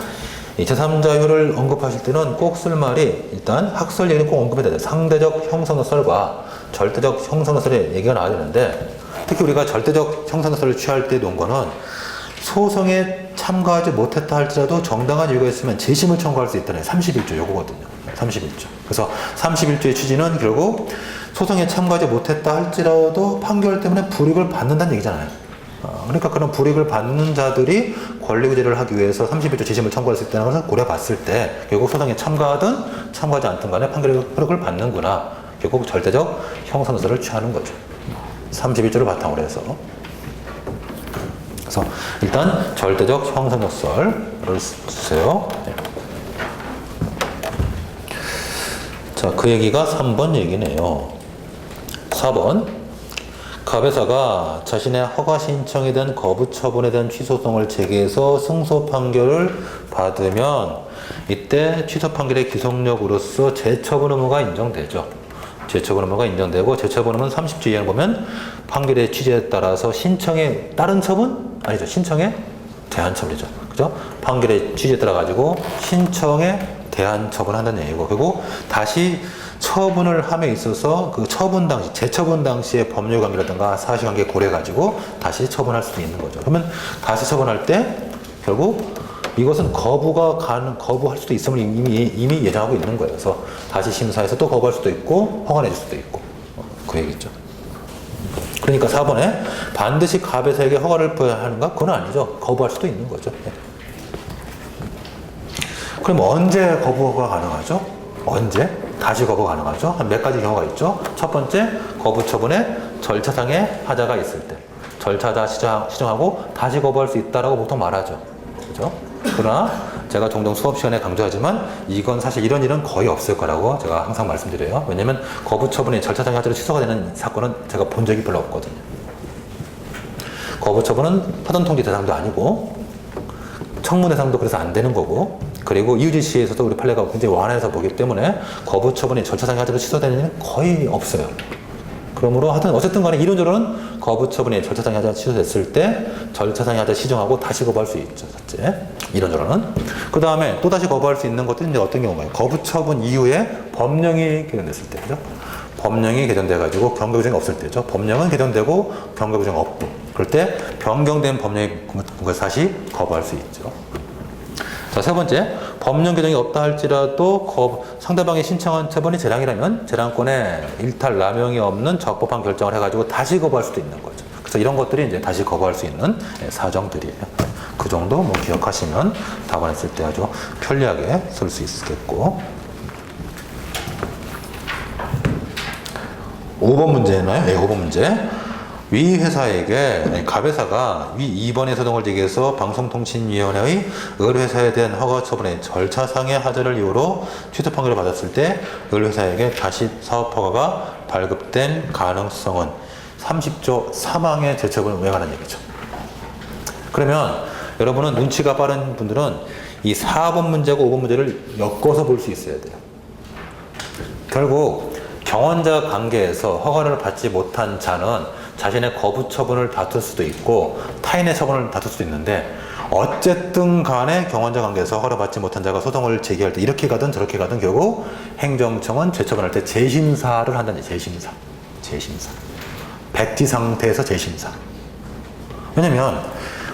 이 제3자효를 언급하실 때는 꼭 쓸 말이 일단 학설 얘기는 꼭 언급해야 돼요. 상대적 형성요설과 절대적 형성요설의 얘기가 나와야 되는데, 특히 우리가 절대적 형성요설을 취할 때 놓은 거는 소송에 참가하지 못했다 할지라도 정당한 이유가 있으면 재심을 청구할 수 있다는 31조 요거거든요. 31조. 그래서 31조의 취지는 결국 소송에 참가하지 못했다 할지라도 판결 때문에 불이익을 받는다는 얘기잖아요. 그러니까 그런 불이익을 받는 자들이 권리구제를 하기 위해서 31조 재심을 청구할 수 있다는 것을 고려봤을 때 결국 소송에 참가하든 참가하지 않든 간에 판결의 효력을 받는구나. 결국 절대적 형성요설을 취하는 거죠. 31조를 바탕으로 해서. 그래서 일단 절대적 형성요설을 쓰세요. 네. 자, 그 얘기가 3번 얘기네요. 4번. 갑회사가 자신의 허가 신청에 대한 거부 처분에 대한 취소송을 제기해서 승소 판결을 받으면 이때 취소 판결의 기속력으로서 재처분 의무가 인정되죠. 재처분 의무가 인정되고, 재처분 의무는 30조 이하를 보면 판결의 취지에 따라서 신청에 따른 처분? 아니죠. 신청에 대한 처분이죠. 그죠? 판결의 취지에 따라 가지고 신청에 대한 처분한다는 얘기고, 그리고 다시 처분을 함에 있어서 그 처분 당시, 재처분 당시의 법률 관계라든가 사실관계 고려해가지고 다시 처분할 수도 있는 거죠. 그러면 다시 처분할 때 결국 이것은 거부할 수도 있음을 이미 예정하고 있는 거예요. 그래서 다시 심사해서 또 거부할 수도 있고 허가내줄 수도 있고 그 얘기죠. 그러니까 4번에 반드시 갑에서에게 허가를 구해야 하는가? 그건 아니죠. 거부할 수도 있는 거죠. 예. 그럼 언제 거부가 가능하죠? 언제? 다시 거부 가능하죠? 한 몇 가지 경우가 있죠. 첫 번째, 거부 처분에 절차상의 하자가 있을 때. 절차자 시정하고 다시 거부할 수 있다라고 보통 말하죠. 그죠? 그러나 제가 종종 수업 시간에 강조하지만 이건 사실 이런 일은 거의 없을 거라고 제가 항상 말씀드려요. 왜냐면 거부 처분이 절차상의 하자로 취소가 되는 사건은 제가 본 적이 별로 없거든요. 거부 처분은 파동 통지 대상도 아니고 청문 대상도 그래서 안 되는 거고, 그리고 이유지시에서도 우리 판례가 굉장히 완화해서 보기 때문에 거부 처분이 절차상의 하자로 취소되는 일은 거의 없어요. 그러므로 하여튼 어쨌든 간에 이론적으로는 거부 처분이 절차상의 하자가 취소됐을 때 절차상의 하자 시정하고 다시 거부할 수 있죠. 첫째, 이론적으로는. 그 다음에 또 다시 거부할 수 있는 것들은 이제 어떤 경우가요? 거부 처분 이후에 법령이 개정됐을 때, 그죠? 법령이 개정돼가지고 경고 규정이 없을 때죠. 법령은 개정되고 경고 규정 없고, 그럴 때 변경된 법령이 다시 거부할 수 있죠. 자, 세 번째, 법령 개정이 없다 할지라도 상대방이 신청한 처분이 재량이라면 재량권에 일탈, 남용이 없는 적법한 결정을 해가지고 다시 거부할 수도 있는 거죠. 그래서 이런 것들이 이제 다시 거부할 수 있는 사정들이에요. 그 정도 뭐 기억하시면 답안했을 때 아주 편리하게 쓸 수 있겠고. 5번 문제나요? 네, 5번 문제. 위 회사에게 갑회사가 위 2번의 소송을 제기해서 방송통신위원회의 을회사에 대한 허가 처분의 절차상의 하자를 이유로 취소 판결을 받았을 때 을회사에게 다시 사업 허가가 발급된 가능성은 30조 3항의 제처분을 외관한 얘기죠. 그러면 여러분은 눈치가 빠른 분들은 이 4번 문제고 5번 문제를 엮어서 볼 수 있어야 돼요. 결국 경원자 관계에서 허가를 받지 못한 자는 자신의 거부 처분을 다툴 수도 있고 타인의 처분을 다툴 수도 있는데, 어쨌든 간에 경원자 관계에서 허가를 받지 못한 자가 소송을 제기할 때 이렇게 가든 저렇게 가든 결국 행정청은 재처분할 때 재심사를 한다는 얘기예요. 재심사. 백지 상태에서 재심사. 왜냐면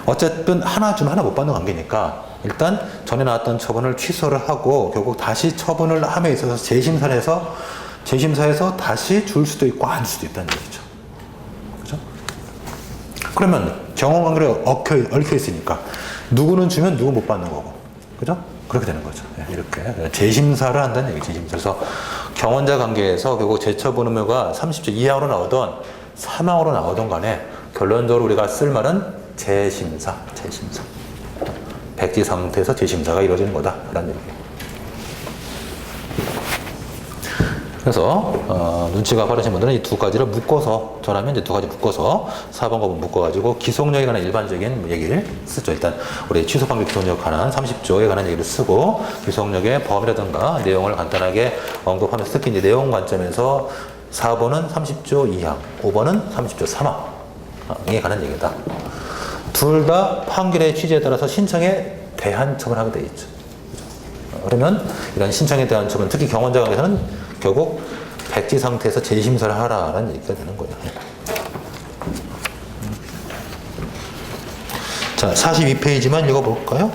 어쨌든 하나 주면 하나 못 받는 관계니까 일단 전에 나왔던 처분을 취소를 하고 결국 다시 처분을 함에 있어서 재심사에서 다시 줄 수도 있고 안 줄 수도 있다는 얘기죠. 그죠? 그러면 경험관계가 얽혀 있으니까 누구는 주면 누구 못 받는 거고. 그죠? 그렇게 되는 거죠. 이렇게 재심사를 한다는 얘기죠. 재심사. 그래서 경원자 관계에서 결국 재처분 의무가 30조 이하로 나오던 3항으로 나오던 간에 결론적으로 우리가 쓸 말은 재심사. 백지 상태에서 재심사가 이루어지는 거다. 라는 얘기예요. 그래서 눈치가 빠르신 분들은 이 두 가지를 묶어서 전하면 이제 두 가지 묶어서 4번 거부 묶어가지고 기속력에 관한 일반적인 얘기를 쓰죠. 일단 우리 취소 판결 기속력 관한 30조에 관한 얘기를 쓰고 기속력의 범위라든가 내용을 간단하게 언급하면서 특히 이제 내용 관점에서 4번은 30조 2항, 5번은 30조 3항에 관한 얘기다. 둘 다 판결의 취지에 따라서 신청에 대한 처분하게 되어 있죠. 그러면 이런 신청에 대한 처분, 특히 경원자 관계에서는 결국 백지 상태에서 재심사를 하라라는 얘기가 되는 거예요. 자, 42페이지만 읽어볼까요?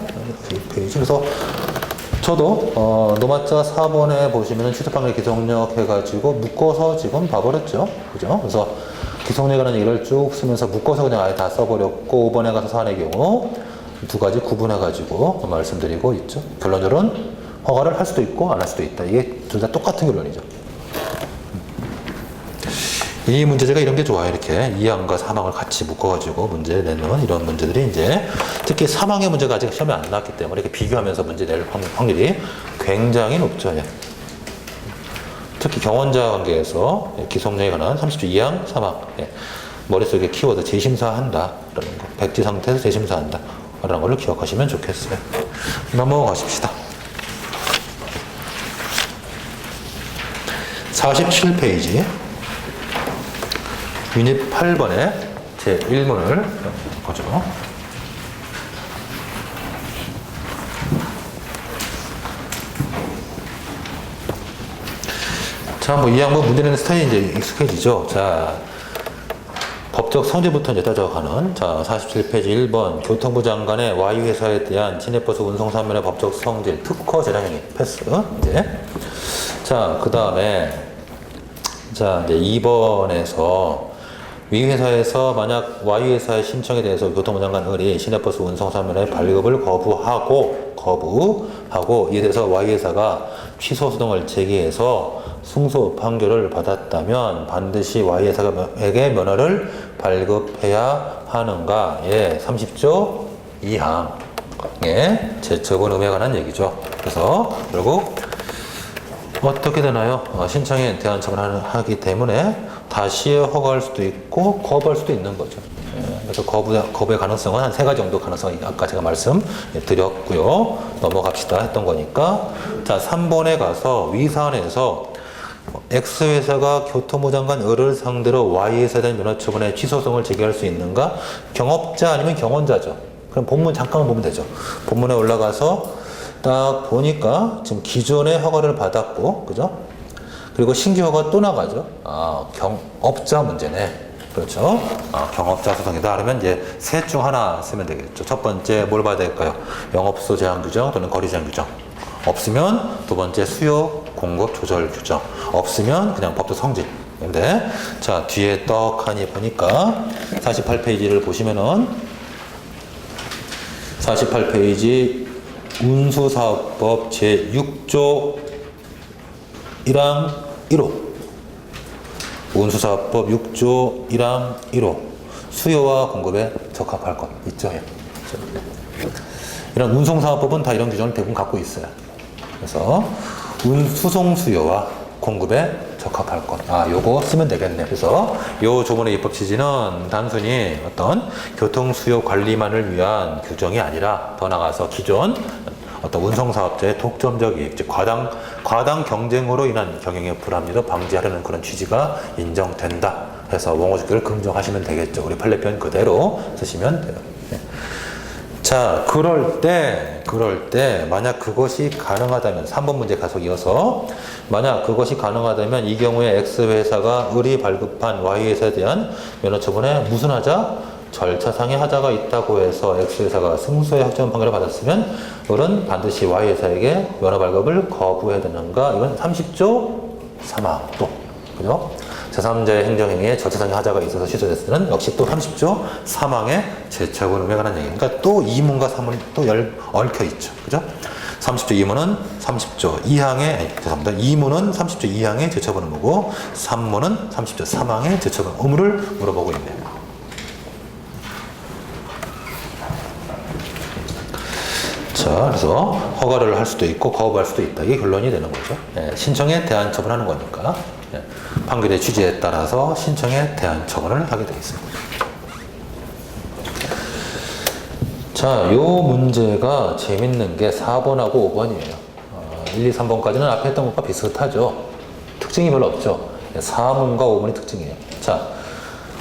42페이지. 그래서 저도 노마자 4번에 보시면은 취소판결 기속력 해가지고 묶어서 지금 봐버렸죠. 그죠? 그래서 기속력에 관한 얘기를 쭉 쓰면서 묶어서 그냥 아예 다 써버렸고, 5번에 가서 사안의 경우 두 가지 구분해가지고 말씀드리고 있죠. 결론적으로는 허가를 할 수도 있고 안 할 수도 있다. 이게 둘 다 똑같은 결론이죠. 이 문제제가 이런 게 좋아요. 이렇게 2항과 3항을 같이 묶어가지고 문제 내는 이런 문제들이 이제 특히 3항의 문제가 아직 시험에 안 나왔기 때문에 이렇게 비교하면서 문제 낼 확률이 굉장히 높죠. 특히 경원자 관계에서 기속력에 관한 30조 2항, 3항. 머릿속에 키워드 재심사한다. 라는 거. 백지 상태에서 재심사한다. 라는 걸 기억하시면 좋겠어요. 넘어가십시다. 47페이지 유닛 8번에 제1문을 보죠. 자, 뭐 이 양반 문제 내는 스타일이 이제 익숙해지죠. 자, 법적 성질부터 이제 따져가는, 자, 47페이지 1번 교통부 장관의 Y회사에 대한 진해버스 운송사면의 법적 성질 특허 재량행위 패스. 이제 자, 그 다음에 자, 이제 2번에서 위 회사에서 만약 Y 회사의 신청에 대해서 교통부 장관 을이 시내버스 운송사면의 발급을 거부하고 이에 대해서 Y 회사가 취소 소송을 제기해서 승소 판결을 받았다면 반드시 Y 회사에게 면허를 발급해야 하는가? 예, 30조 2항의 제처분 의무에 관한 얘기죠. 그래서 결국 어떻게 되나요? 신청에 대한 처분을 하기 때문에 다시 허가할 수도 있고 거부할 수도 있는 거죠. 그래서 거부의 가능성은 한 3가지 정도 가능성이 아까 제가 말씀드렸고요. 넘어갑시다 했던 거니까. 자, 3번에 가서 위사안에서 X회사가 교통부 장관 을을 상대로 Y회사에 대한 면허처분의 취소성을 제기할 수 있는가? 경업자 아니면 경원자죠. 그럼 본문 잠깐만 보면 되죠. 본문에 올라가서 딱 보니까 지금 기존에 허가를 받았고, 그죠? 그리고 신규 허가 또 나가죠. 경업자 문제네. 그렇죠. 경업자 소송이다. 그러면 이제 셋 중 하나 쓰면 되겠죠. 첫 번째 뭘 봐야 될까요? 영업소 제한 규정 또는 거리 제한 규정. 없으면 두 번째 수요 공급 조절 규정. 없으면 그냥 법도 성질. 근데 자, 뒤에 떡하니 보니까 48페이지를 보시면은 48페이지 운수사업법 제6조 1항 1호 운수사업법 6조 1항 1호 수요와 공급에 적합할 것 있죠. 이런 운송사업법은 다 이런 규정을 대부분 갖고 있어요. 그래서 수송 수요와 공급에 적합할 것. 요거 쓰면 되겠네. 그래서 요 조문의 입법 취지는 단순히 어떤 교통 수요 관리만을 위한 규정이 아니라 더 나아가서 기존 어떤 운송사업자의 독점적 이익, 즉 과당 경쟁으로 인한 경영의 불합리도 방지하려는 그런 취지가 인정된다 해서 원고집결을 긍정하시면 되겠죠. 우리 판례편 그대로 쓰시면 돼요. 네. 자, 그럴 때 만약 그것이 가능하다면 3번 문제 가속 이어서 만약 그것이 가능하다면 이 경우에 X회사가 을이 발급한 Y회사에 대한 면허처분에 무슨 하자? 절차상의 하자가 있다고 해서 X회사가 승소의 확정 판결을 받았으면 을은 반드시 Y회사에게 면허 발급을 거부해야 되는가? 이건 30조 3항 또 그죠? 제3자의 행정행위에 절차상의 하자가 있어서 취소됐을 때는 역시 또 30조 3항의 제처분 의무에 관한 얘기. 그러니까 또 2문과 3문이 또 얽혀 있죠. 그죠? 30조 2문은 30조 2항의, 죄송합니다. 2문은 30조 2항의 제처분 의무고 3문은 30조 3항의 제처분 의무를 물어보고 있네요. 자, 그래서 허가를 할 수도 있고 거부할 수도 있다. 이게 결론이 되는 거죠. 신청에 대한 처분하는 거니까. 판결의 취지에 따라서 신청에 대한 처분을 하게 되어 있습니다. 자, 요 문제가 재밌는 게 4번하고 5번이에요. 1, 2, 3번까지는 앞에 했던 것과 비슷하죠. 특징이 별로 없죠. 4문과 5문이 특징이에요. 자,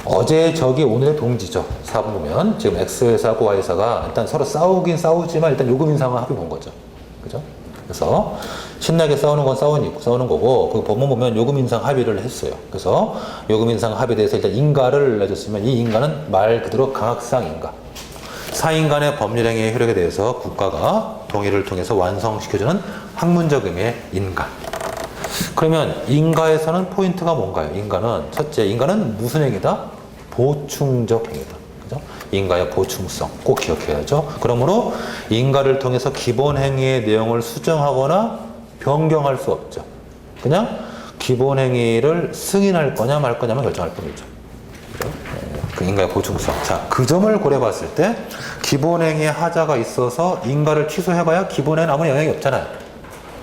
어제 적이 오늘의 동지죠. 4번 보면 지금 X회사하고 Y회사가 일단 서로 싸우긴 싸우지만 일단 요금 인상을 합의 본 거죠. 그죠? 그래서 신나게 싸우는 건 싸우는 거고 그 법문 보면 요금 인상 합의를 했어요. 그래서 요금 인상 합의에 대해서 일단 인가를 내줬으면 이 인가는 말 그대로 강학상 인가. 사인 간의 법률 행위의 효력에 대해서 국가가 동의를 통해서 완성시켜주는 학문적 의미의 인가. 그러면 인가에서는 포인트가 뭔가요? 인가는 첫째, 인가는 무슨 행위다? 보충적 행위다. 그죠? 인가의 보충성 꼭 기억해야죠. 그러므로 인가를 통해서 기본 행위의 내용을 수정하거나 변경할 수 없죠. 그냥 기본 행위를 승인할 거냐 말 거냐만 결정할 뿐이죠. 그 인가의 보충성. 자, 그 점을 고려 봤을 때 기본 행위에 하자가 있어서 인가를 취소해봐야 기본 행위는 아무 영향이 없잖아요.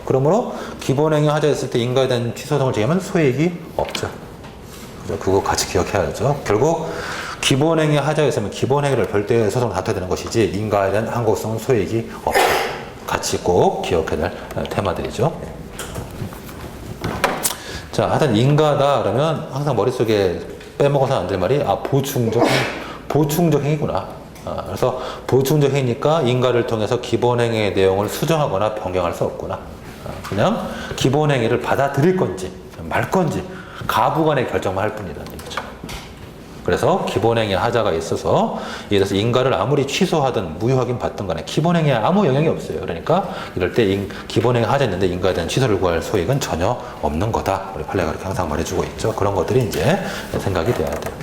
그러므로 기본 행위 하자 있을 때 인가에 대한 취소성을 제기하면 소액이 없죠. 그죠? 그거 같이 기억해야죠. 결국 기본 행위 하자에 있으면 기본 행위를 별도의 소송을 다퉈야 되는 것이지 인가에 대한 항고성은 소액이 없죠. 같이 꼭 기억해야 될 테마들이죠. 자, 하여튼 인가다 그러면 항상 머릿속에 빼먹어서는 안 될 말이 보충적 행위구나. 그래서 보충적 행위니까 인가를 통해서 기본 행위의 내용을 수정하거나 변경할 수 없구나. 그냥 기본 행위를 받아들일 건지 말 건지 가부간의 결정만 할 뿐이라는 얘기죠. 그래서 기본 행위 하자가 있어서 예를 들어서 인가를 아무리 취소하든 무효하긴 받든 간에 기본 행위에 아무 영향이 없어요. 그러니까 이럴 때 기본 행위 하자 있는데 인가에 대한 취소를 구할 소익은 전혀 없는 거다. 우리 판례가 그렇게 항상 말해주고 있죠. 그런 것들이 이제 생각이 돼야 돼요.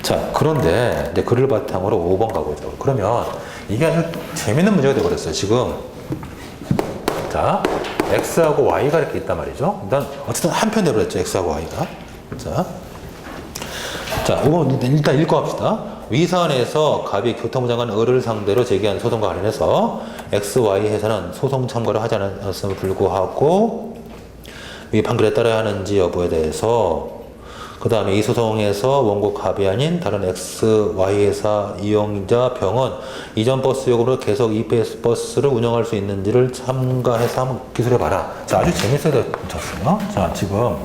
자, 그런데 이제 그를 바탕으로 5번 가보죠. 그러면 이게 아주 재밌는 문제가 되어버렸어요. 지금. 자, x하고 y가 이렇게 있단 말이죠. 일단 어쨌든 한편 되어버렸죠. x하고 y가. 자, 5번 일단 읽고 합시다. 위사안에서 갑이 교통부 장관 을을 상대로 제기한 소송과 관련해서 X, Y 회사는 소송 참가를 하지 않았음을 불구하고 위 판결에 따라야 하는지 여부에 대해서 그 다음에 이 소송에서 원고 갑이 아닌 다른 X, Y 회사 이용자 병은 이전 버스 요금으로 계속 이 버스를 운영할 수 있는지를 참가해서 한번 기술해봐라. 자, 아주 재밌어요. 자, 지금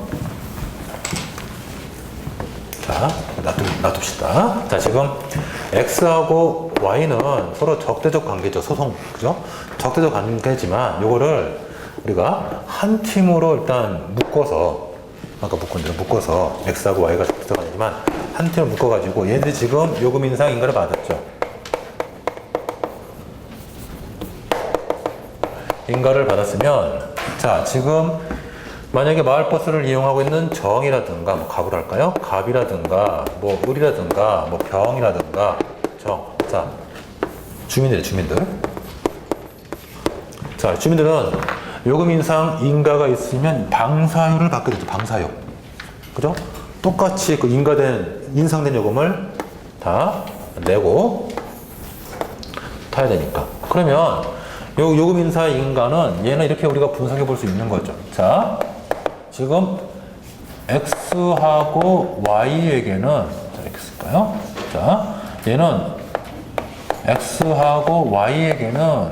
자, 놔둡시다. 자, 지금 X하고 Y는 서로 적대적 관계죠. 소송, 그죠? 적대적 관계지만, 요거를 우리가 한 팀으로 일단 묶어서, 아까 묶어서, X하고 Y가 적대적 관계지만, 한 팀을 묶어가지고, 얘들이 지금 요금 인상 인가를 받았죠. 인가를 받았으면, 자, 지금 만약에 마을버스를 이용하고 있는 정이라든가, 뭐 갑을 할까요? 갑이라든가, 뭐 을이라든가, 뭐 병이라든가, 정. 자, 주민들. 자, 주민들은 요금 인상 인가가 있으면 방사효를 받게 되죠. 방사효. 그죠? 똑같이 그 인상된 요금을 다 내고 타야 되니까. 그러면 요금 인사 인가는 얘는 이렇게 우리가 분석해 볼 수 있는 거죠. 자, 지금 X하고 Y에게는 자, 이렇게 쓸까요? 자, 얘는 X하고 Y에게는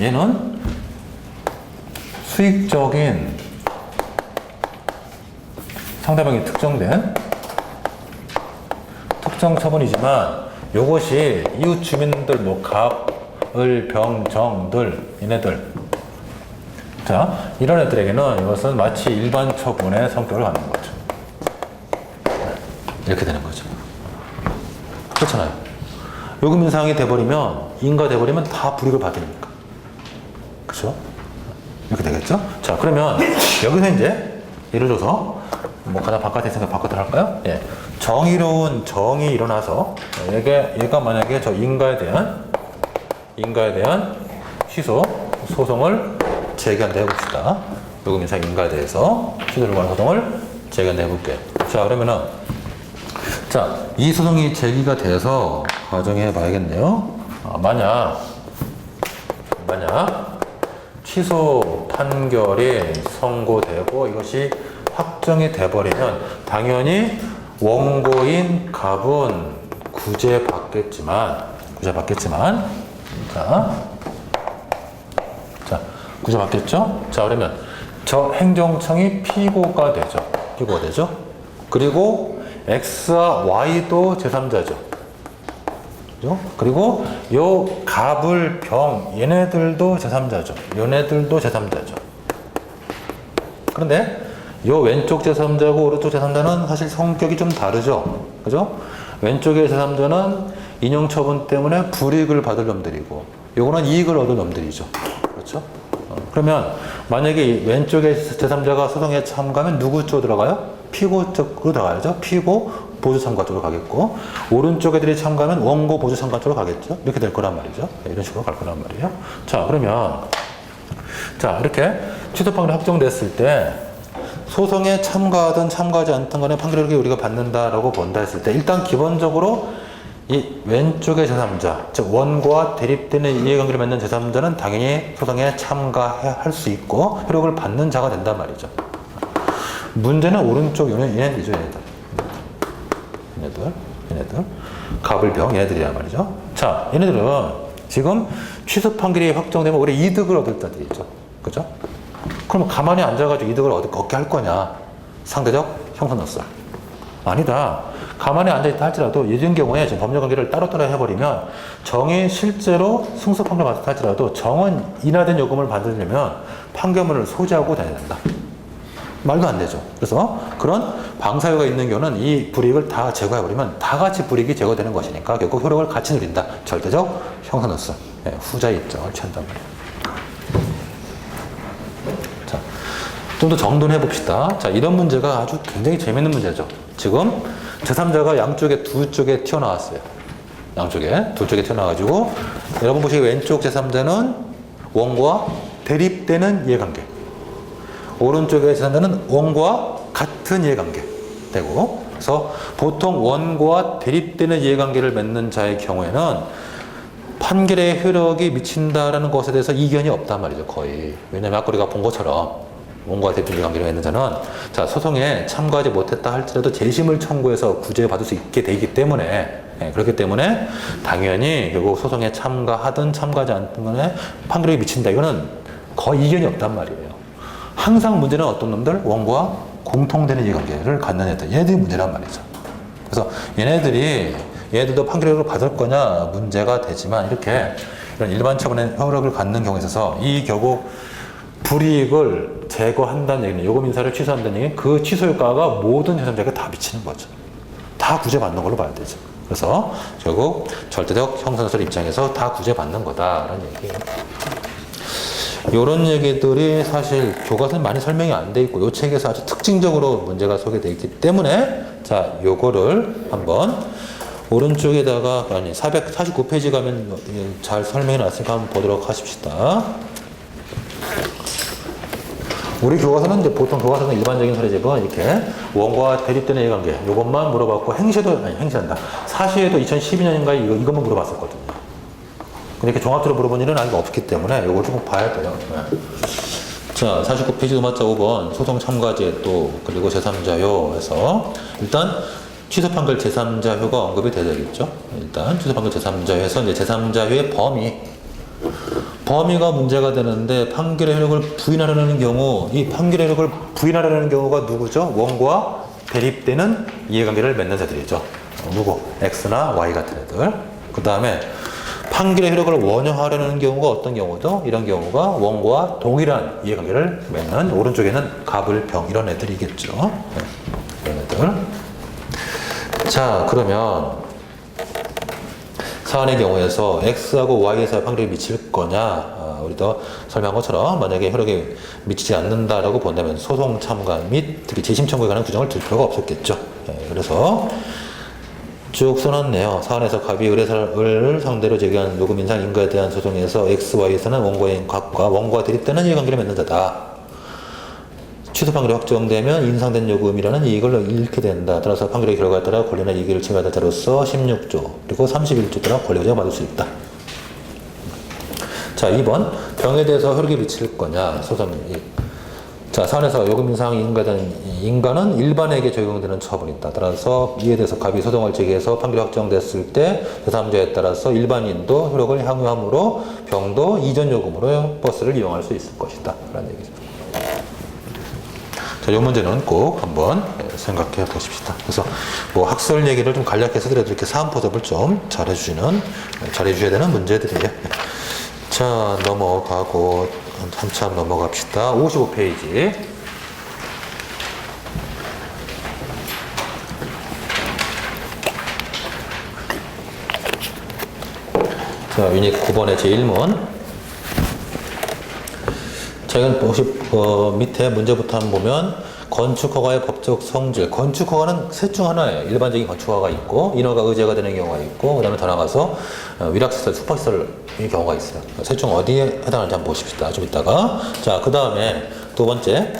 얘는 수익적인 상대방이 특정된 특정 처분이지만 요것이 이웃 주민들 뭐 갑, 을, 병, 정들 얘네들 자, 이런 애들에게는 이것은 마치 일반 처분의 성격을 갖는 거죠. 이렇게 되는 거죠. 그렇잖아요. 요금 인상이 돼버리면, 인가 돼버리면 다 불이익을 받으니까. 그렇죠? 이렇게 되겠죠? 자, 그러면 여기서 이제 예를 들어서 뭐 가장 바깥에 있으니까 바깥으로 할까요? 예. 정의로운 정이 일어나서 얘가 만약에 저 인가에 대한 취소 소송을 제기한다 해봅시다. 요금 인상 인가에 대해서 취소를 관한 소송을 제기한다 해볼게요. 자, 그러면은 자, 이 소송이 제기가 돼서 가정해 봐야겠네요. 만약 취소 판결이 선고되고 이것이 확정이 돼버리면 당연히 원고인 갑은 구제받겠지만 자, 구제받겠죠? 자, 그러면 저 행정청이 피고가 되죠. 그리고 X와 Y도 제3자죠. 그죠? 그리고 요 갑을 병 얘네들도 제3자죠. 그런데 요 왼쪽 제3자고 오른쪽 제3자는 사실 성격이 좀 다르죠. 그죠? 왼쪽의 제3자는 인용처분 때문에 불이익을 받을 놈들이고 요거는 이익을 얻을 놈들이죠. 그렇죠? 그러면 만약에 이 왼쪽의 제3자가 소송에 참가하면 누구 쪽으로 들어가요? 피고 쪽으로 들어가야죠. 피고 보조 참가 쪽으로 가겠고 오른쪽 애들이 참가하면 원고 보조 참가 쪽으로 가겠죠. 이렇게 될 거란 말이죠. 이런 식으로 갈 거란 말이에요. 자, 그러면 자, 이렇게 취소 판결이 확정됐을 때 소송에 참가하든 참가하지 않든 간에 판결을 우리가 받는다라고 본다 했을 때 일단 기본적으로 이 왼쪽의 제3자, 즉 원고와 대립되는 이해관계를 맺는 제3자는 당연히 소송에 참가할 수 있고 효력을 받는 자가 된단 말이죠. 문제는 오른쪽 얘네들이죠. 얘네들 갑을병 얘네들이란 말이죠. 자, 얘네들은 지금 취소 판결이 확정되면 우리 이득을 얻을 자들이죠. 그죠? 그럼 가만히 앉아가지고 이득을 얻게 할 거냐? 상대적 형사노설. 아니다. 가만히 앉아있다 할지라도 이런 경우에 지금 법률관계를 따로따로 해버리면 정이 실제로 승소 판결을 받았다 할지라도 정은 인하된 요금을 받으려면 판결문을 소지하고 다녀야 된다. 말도 안 되죠. 그래서 그런 방사효가 있는 경우는 이 불이익을 다 제거해버리면 다 같이 불이익이 제거되는 것이니까 결국 효력을 같이 누린다. 절대적 형사노설. 네, 후자의 입장을 취한단 말이에요. 좀 더 정돈해 봅시다. 자, 이런 문제가 아주 굉장히 재밌는 문제죠. 지금 제3자가 양쪽에 두 쪽에 튀어나왔어요. 양쪽에 두 쪽에 튀어나와가지고 여러분 보시기 왼쪽 제3자는 원과 대립되는 이해관계, 오른쪽의 제3자는 원과 같은 이해관계 되고, 그래서 보통 원과 대립되는 이해관계를 맺는 자의 경우에는 판결의 효력이 미친다라는 것에 대해서 이견이 없단 말이죠, 거의. 왜냐면 아까 우리가 본 것처럼 원과 대립되는 이해관계를 맺는 자는 자, 소송에 참가하지 못했다 할지라도 재심을 청구해서 구제받을 수 있게 되기 때문에, 그렇기 때문에 당연히 결국 소송에 참가하든 참가하지 않든 간에 판결이 미친다. 이거는 거의 이견이 없단 말이에요. 항상 문제는 어떤 놈들? 원과 공통되는 이해관계를 갖는 애들. 얘네들이 문제란 말이죠. 그래서 얘네들도 판결을 받을 거냐 문제가 되지만, 이렇게 이런 일반 처분의 효력을 갖는 경우에 있어서 이 결국 불이익을 제거한다는 얘기는, 요금 인사를 취소한다는 얘기는 그 취소 효과가 모든 제3자에게 다 미치는 거죠. 다 구제받는 걸로 봐야 되죠. 그래서 결국 절대적 형사소설 입장에서 다 구제받는 거다라는 얘기예요. 이런 얘기들이 사실 교과서에 많이 설명이 안 돼 있고, 이 책에서 아주 특징적으로 문제가 소개되어 있기 때문에, 자, 요거를 한번 오른쪽에다가, 아니 449페이지 가면 잘 설명해 놨으니까 한번 보도록 하십시다. 우리 교과서는 이제 보통 교과서는 일반적인 사례집은 이렇게 원과 대립되는 이해관계 요것만 물어봤고, 행시한다. 사시에도 2012년인가에 이것만 물어봤었거든요. 근데 이렇게 종합적으로 물어본 일은 아직 없기 때문에 이걸 조금 봐야 돼요. 네. 자, 49페이지 도마자 5번 소송 참가제 또 그리고 제3자효 해서 일단 취소 판결 제3자효가 언급이 돼야 되겠죠. 일단 취소 판결 제3자효에서 이제 제3자효의 범위가 문제가 되는데, 판결의 효력을 부인하려는 경우, 이 판결의 효력을 부인하려는 경우가 누구죠? 원과 대립되는 이해관계를 맺는 자들이죠. 누구? X나 Y 같은 애들. 그 다음에 판결의 효력을 원효하려는 경우가 어떤 경우죠? 이런 경우가 원과 동일한 이해관계를 맺는, 오른쪽에는 갑을 병 이런 애들이겠죠. 네, 이런 애들. 자, 그러면 사안의 경우에서 X하고 Y의 사이에 판결이 미칠 거냐, 우리도 설명한 것처럼 만약에 효력이 미치지 않는다라고 본다면 소송 참가 및 특히 재심 청구에 관한 규정을 둘 필요가 없었겠죠. 그래서 쭉 써놨네요. 사안에서 갑이 의뢰사를 상대로 제기한 요금 인상 인가에 대한 소송에서 X, Y에서는 원과 대립되는 이해관계를 맺는 자다. 취소 판결이 확정되면 인상된 요금이라는 이익을 잃게 된다. 따라서 판결의 결과에 따라 권리나 이익을 침해받은 자로서 16조 그리고 31조 따라 권리구제를 받을 수 있다. 자, 2번 병에 대해서 효력이 미칠 거냐 소송. 자, 사안에서 요금 인상 인가는 일반에게 적용되는 처분이 있다. 따라서 이에 대해서 갑이 소송을 제기해서 판결이 확정됐을 때 제3자에 따라서 일반인도 효력을 향유함으로 병도 이전 요금으로 버스를 이용할 수 있을 것이다. 라는 얘기죠. 자, 이 문제는 꼭 한번 생각해 보십시다. 그래서 뭐 학설 얘기를 좀 간략해서 드려도 이렇게 사안포섭을 좀 잘해주셔야 되는 문제들이에요. 자, 넘어가고 한참 넘어갑시다. 55페이지. 자, 유닛 9번의 제1문. 자, 이건 혹시 밑에 문제부터 한번 보면 건축허가의 법적 성질. 건축허가는 셋 중 하나예요. 일반적인 건축허가가 있고 인허가 의제가 되는 경우가 있고, 그 다음에 더 나가서 위락시설, 슈퍼시설의 경우가 있어요. 셋 중 어디에 해당하는지 한번 보십시다. 좀 이따가. 자, 그 다음에 두 번째,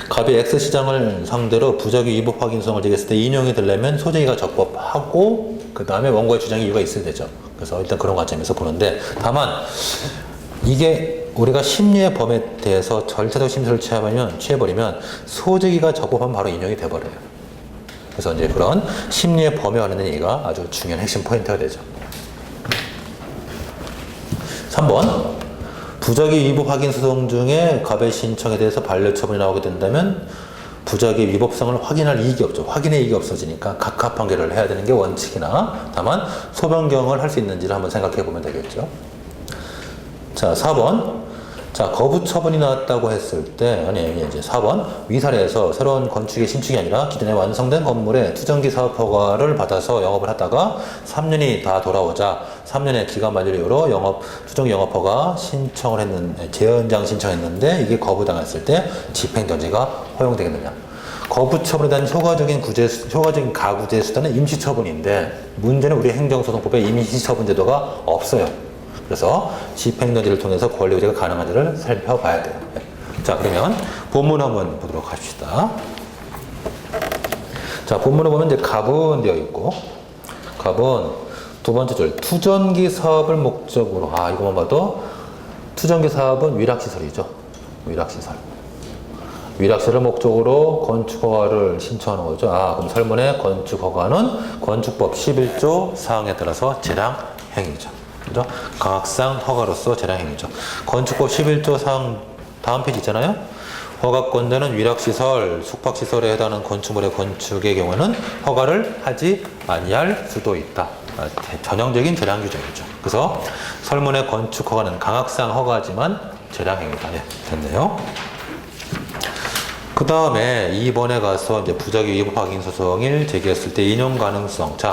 갑이 X시장을 상대로 부작위 위법 확인소송을 제기했을 때 인용이 되려면 소재기가 적법하고 그 다음에 원고의 주장의 이유가 있어야 되죠. 그래서 일단 그런 관점에서 보는데, 다만 이게 우리가 심리의 범에 대해서 절차적 심사를 취해버리면 소재기가 적법하면 바로 인용이 돼버려요. 그래서 이제 그런 심리의 범에 관한 얘기가 아주 중요한 핵심 포인트가 되죠. 3번 부작위 위법 확인 소송 중에 갑의 신청에 대해서 반려 처분이 나오게 된다면 부작위 위법성을 확인할 이익이 없죠. 확인의 이익이 없어지니까 각하 판결을 해야 되는 게 원칙이나, 다만 소변경을 할 수 있는지를 한번 생각해 보면 되겠죠. 자, 4번. 자, 거부 처분이 나왔다고 했을 때, 이제 4번. 위사례에서 새로운 건축의 신축이 아니라 기존에 완성된 건물에 투정기 사업 허가를 받아서 영업을 하다가 3년이 다 돌아오자 3년의 기간 만료를 이유로 투정 영업 허가 재연장 신청했는데 이게 거부당했을 때 집행정지가 허용되겠느냐. 거부처분에 대한 효과적인 가구제 수단은 임시처분인데 문제는 우리 행정소송법에 임시처분제도가 없어요. 그래서 집행정지를 통해서 권리유지가 가능한지를 살펴봐야 돼요. 자, 그러면 본문 한번 보도록 합시다. 자, 본문을 보면 이제 갑은 되어 있고, 갑은 두 번째 줄, 투전기 사업을 목적으로, 이거만 봐도 투전기 사업은 위락시설이죠. 위락시설. 위락시설을 목적으로 건축허가를 신청하는 거죠. 그럼 설문의 건축허가는 건축법 11조 사항에 따라서 재량행위죠. 그죠? 강학상 허가로서 재량행위죠. 건축법 11조 사항 다음 페이지 있잖아요. 허가권자는 위락시설, 숙박시설에 해당하는 건축물의 건축의 경우에는 허가를 하지 아니할 수도 있다. 전형적인 재량 규정이죠. 그래서 설문의 건축허가는 강학상 허가지만 재량행위다. 됐네요. 그 다음에 2번에 가서 이제 부작위 위법 확인 소송을 제기했을 때 인용 가능성. 자,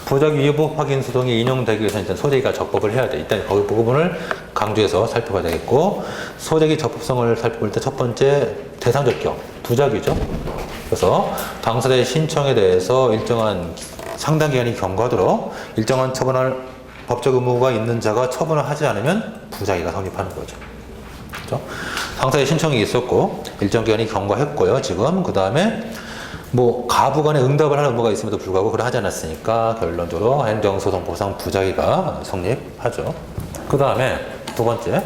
부작위 위법 확인 소송이 인용되기 위해서는 일단 소재기가 적법을 해야 돼. 일단 거기 부분을 강조해서 살펴봐야 되겠고, 소재기 적법성을 살펴볼 때 첫 번째 대상적격, 부작위죠. 그래서 당사자의 신청에 대해서 일정한 상당 기간이 경과하도록 일정한 처분할 법적 의무가 있는 자가 처분을 하지 않으면 부작위가 성립하는 거죠. 그렇죠? 당사자의 신청이 있었고 일정 기간이 경과했고요. 지금 그 다음에 뭐 가부간에 응답을 하는 의무가 있음에도 불구하고 그걸 하지 않았으니까 결론적으로 행정소송 보상 부작위가 성립하죠. 그 다음에 두 번째,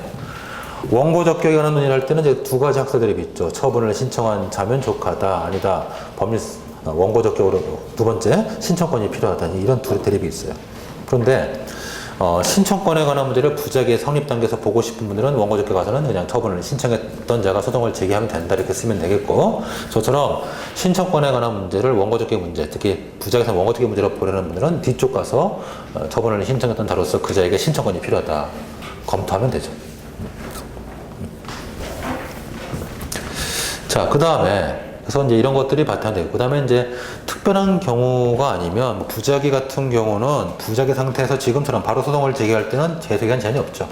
원고 적격에 관한 논의를 할 때는 이제 두 가지 학사 대립이 있죠. 처분을 신청한 자면 족하다, 아니다, 법률 원고 적격으로 두 번째 신청권이 필요하다, 이런 두 대립이 있어요. 그런데 신청권에 관한 문제를 부작위의 성립 단계에서 보고 싶은 분들은 원고 적격 가서는 그냥 처분을 신청했던 자가 소송을 제기하면 된다, 이렇게 쓰면 되겠고, 저처럼 신청권에 관한 문제를 원고 적격 문제, 특히 부작위에서 원고 적격 문제로 보려는 분들은 뒤쪽 가서 처분을 신청했던 자로서 그 자에게 신청권이 필요하다, 검토하면 되죠. 자, 그 다음에 그래서 이제 이런 것들이 바탕되고, 그 다음에 이제 특별한 경우가 아니면 부작위 같은 경우는 부작위 상태에서 지금처럼 바로 소송을 제기할 때는 제소기한 제한이 없죠.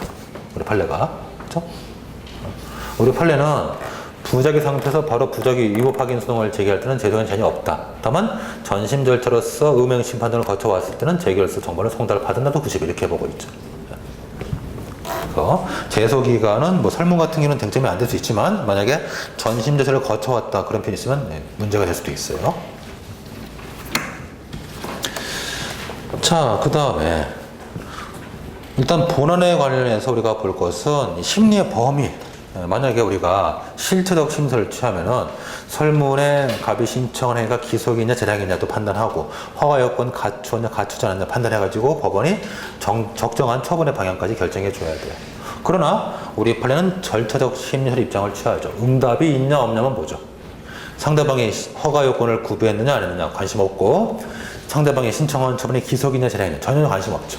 우리 판례가. 그렇죠? 우리 판례는 부작위 상태에서 바로 부작위 위법 확인 소송을 제기할 때는 제소기한 제한이 없다. 다만 전심 절차로서 음행 심판 등을 거쳐왔을 때는 재결서 정보를 송달을 받은다도 90일 이렇게 보고 있죠. 제소 기간은 뭐 설문 같은 경우는 쟁점이 안 될 수 있지만 만약에 전심 절차를 거쳐왔다 그런 표현이 있으면 문제가 될 수도 있어요. 자, 그 다음에 일단 본안에 관련해서 우리가 볼 것은 심리의 범위. 만약에 우리가 실체적 심사를 취하면은 설문에 갑이 신청을 하니까 기소이냐 재량이냐도 판단하고 허가 여건 갖추었냐 갖추지 않았냐 판단해가지고 법원이 적정한 처분의 방향까지 결정해 줘야 돼요. 그러나 우리 판례는 절차적 심리적 입장을 취하죠. 응답이 있냐 없냐만 보죠. 상대방이 허가 요건을 구비했느냐 안 했느냐 관심 없고, 상대방이 신청한 처분이 기소이냐 재량이냐 전혀 관심 없죠.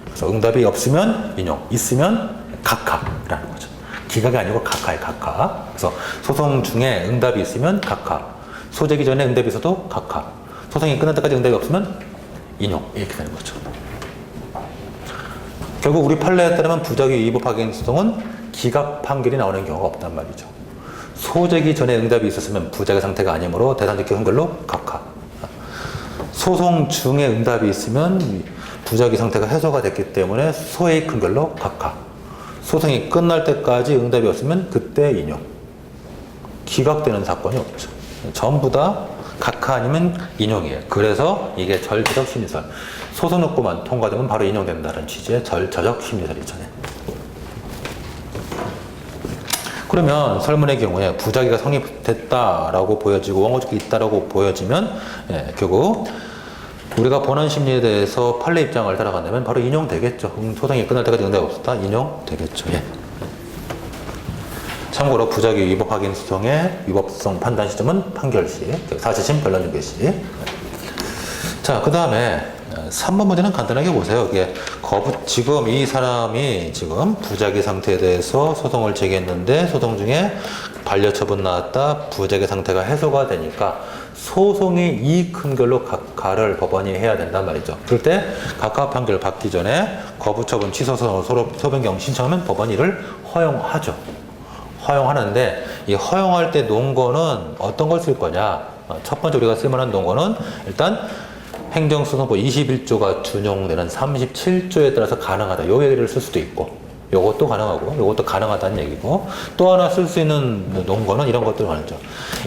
그래서 응답이 없으면 인용, 있으면 각하라는 거죠. 기각이 아니고 각하예요, 각하. 그래서 소송 중에 응답이 있으면 각하, 소재기 전에 응답이 있어도 각하, 소송이 끝날 때까지 응답이 없으면 인용, 이렇게 되는 거죠. 결국 우리 판례에 따르면 부작위 위법 확인 소송은 기각 판결이 나오는 경우가 없단 말이죠. 소재기 전에 응답이 있었으면 부작위 상태가 아니므로 대상적 한글로 각하, 소송 중에 응답이 있으면 부작위 상태가 해소가 됐기 때문에 소의 큰 결로 각하, 소송이 끝날 때까지 응답이 없으면 그때 인용, 기각되는 사건이 없죠. 전부 다 각하 아니면 인용이에요. 그래서 이게 절차적 심리설, 소송 요건만 통과되면 바로 인용된다는 취지의 절차적 심리설이죠. 그러면 설문의 경우에 부작위가 성립됐다라고 보여지고 원고적이 있다라고 보여지면 결국 우리가 본안 심리에 대해서 판례 입장을 따라간다면 바로 인용되겠죠. 소송이 끝날 때까지 응답이 없었다, 인용되겠죠. 참고로 부작위 위법 확인 소송의 위법성 판단 시점은 판결 시, 사실심 변론 중개 시. 자, 그 다음에 3번 문제는 간단하게 보세요. 이게 지금 이 사람이 지금 부작위 상태에 대해서 소송을 제기했는데 소송 중에 반려처분 나왔다, 부작위 상태가 해소가 되니까 소송이 이익 큰 결로 각하를 법원이 해야 된단 말이죠. 그럴 때 각하 판결 받기 전에 거부처분 취소 소송으로 소변경 신청하면 법원이 이를 허용하죠. 허용하는데 이 허용할 때 논거는 어떤 걸 쓸 거냐? 첫 번째 우리가 쓸만한 논거는 일단 행정소송법 21조가 준용되는 37조에 따라서 가능하다. 요 얘기를 쓸 수도 있고 요것도 가능하고 요것도 가능하다는 얘기고 또 하나 쓸 수 있는 논거는 이런 것들을 말하죠.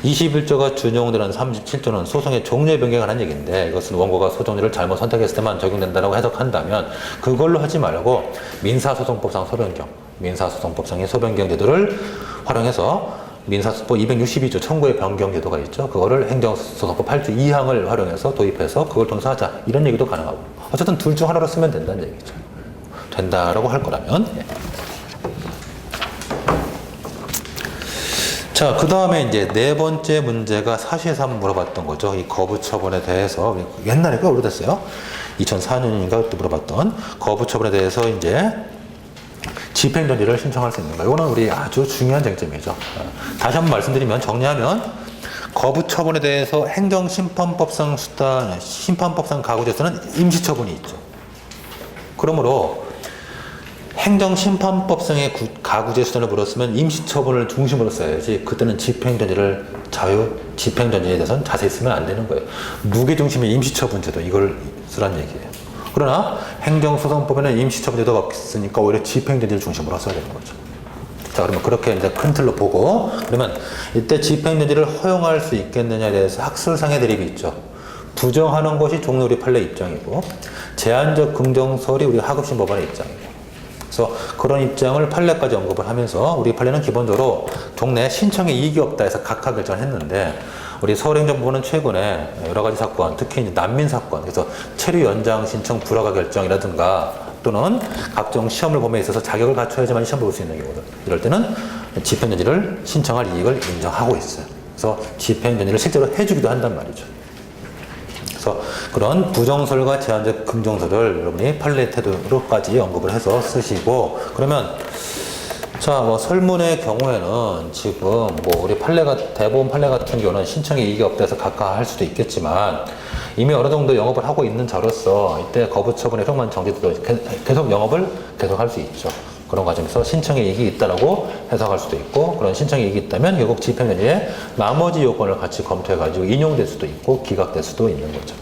21조가 준용되는 37조는 소송의 종류의 변경을 하는 얘기인데 이것은 원고가 소송료를 잘못 선택했을 때만 적용된다고 해석한다면 그걸로 하지 말고 민사소송법상 소변경, 민사소송법상의 소변경 제도를 활용해서 민사소송법 262조 청구의 변경 제도가 있죠. 그거를 행정소송법 8조 2항을 활용해서 도입해서 그걸 통해서 하자. 이런 얘기도 가능하고. 어쨌든 둘 중 하나로 쓰면 된다는 얘기죠. 된다라고 할 거라면. 예. 자, 그 다음에 이제 네 번째 문제가 사실에서 한번 물어봤던 거죠. 이 거부 처분에 대해서 옛날에 꽤 오래됐어요. 2004년인가 또 물어봤던 거부 처분에 대해서 이제 집행정지를 신청할 수 있는가. 이거는 우리 아주 중요한 쟁점이죠. 다시 한번 말씀드리면 정리하면 거부 처분에 대해서 행정심판법상 수단, 심판법상 가구제에서는 임시처분이 있죠. 그러므로 행정심판법상의 가구제 수단을 물었으면 임시처분을 중심으로 써야지 그때는 집행정지를 집행정지에 대해서는 자세히 쓰면 안 되는 거예요. 무게중심의 임시처분제도 이걸 쓰란 얘기예요. 그러나 행정소송법에는 임시처분제도가 없으니까 오히려 집행정지를 중심으로 써야 되는 거죠. 자, 그러면 그렇게 이제 큰 틀로 보고 그러면 이때 집행정지를 허용할 수 있겠느냐에 대해서 학술상의 대립이 있죠. 부정하는 것이 종로 우리 판례 입장이고 제한적 긍정설이 우리 하급심 법원의 입장이고 그래서 그런 입장을 판례까지 언급을 하면서 우리 판례는 기본적으로 종래 신청에 이익이 없다 해서 각하 결정을 했는데 우리 서울행정부는 최근에 여러 가지 사건, 특히 이제 난민 사건, 그래서 체류 연장 신청 불허가 결정이라든가 또는 각종 시험을 봄에 있어서 자격을 갖춰야지만 시험 볼 수 있는 경우들 이럴 때는 집행정지를 신청할 이익을 인정하고 있어요. 그래서 집행정지를 실제로 해주기도 한단 말이죠. 그래서 그런 부정설과 제한적 긍정설을 여러분이 판례 태도로까지 언급을 해서 쓰시고 그러면 자, 뭐 설문의 경우에는 지금 뭐 우리 대법원 판례 같은 경우는 신청에 이익이 없다 해서 각하할 수도 있겠지만 이미 어느 정도 영업을 하고 있는 자로서 이때 거부 처분의 형만 정지돼도 계속 영업을 계속할 수 있죠. 그런 과정에서 신청에 이익이 있다라고 해석할 수도 있고 그런 신청에 이익이 있다면 결국 집행정지의 나머지 요건을 같이 검토해가지고 인용될 수도 있고 기각될 수도 있는 거죠.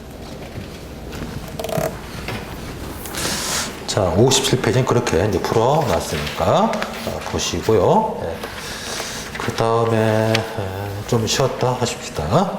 자, 57페이지는 그렇게 이제 풀어놨으니까 보시고요. 그 다음에 좀 쉬었다 하십시다.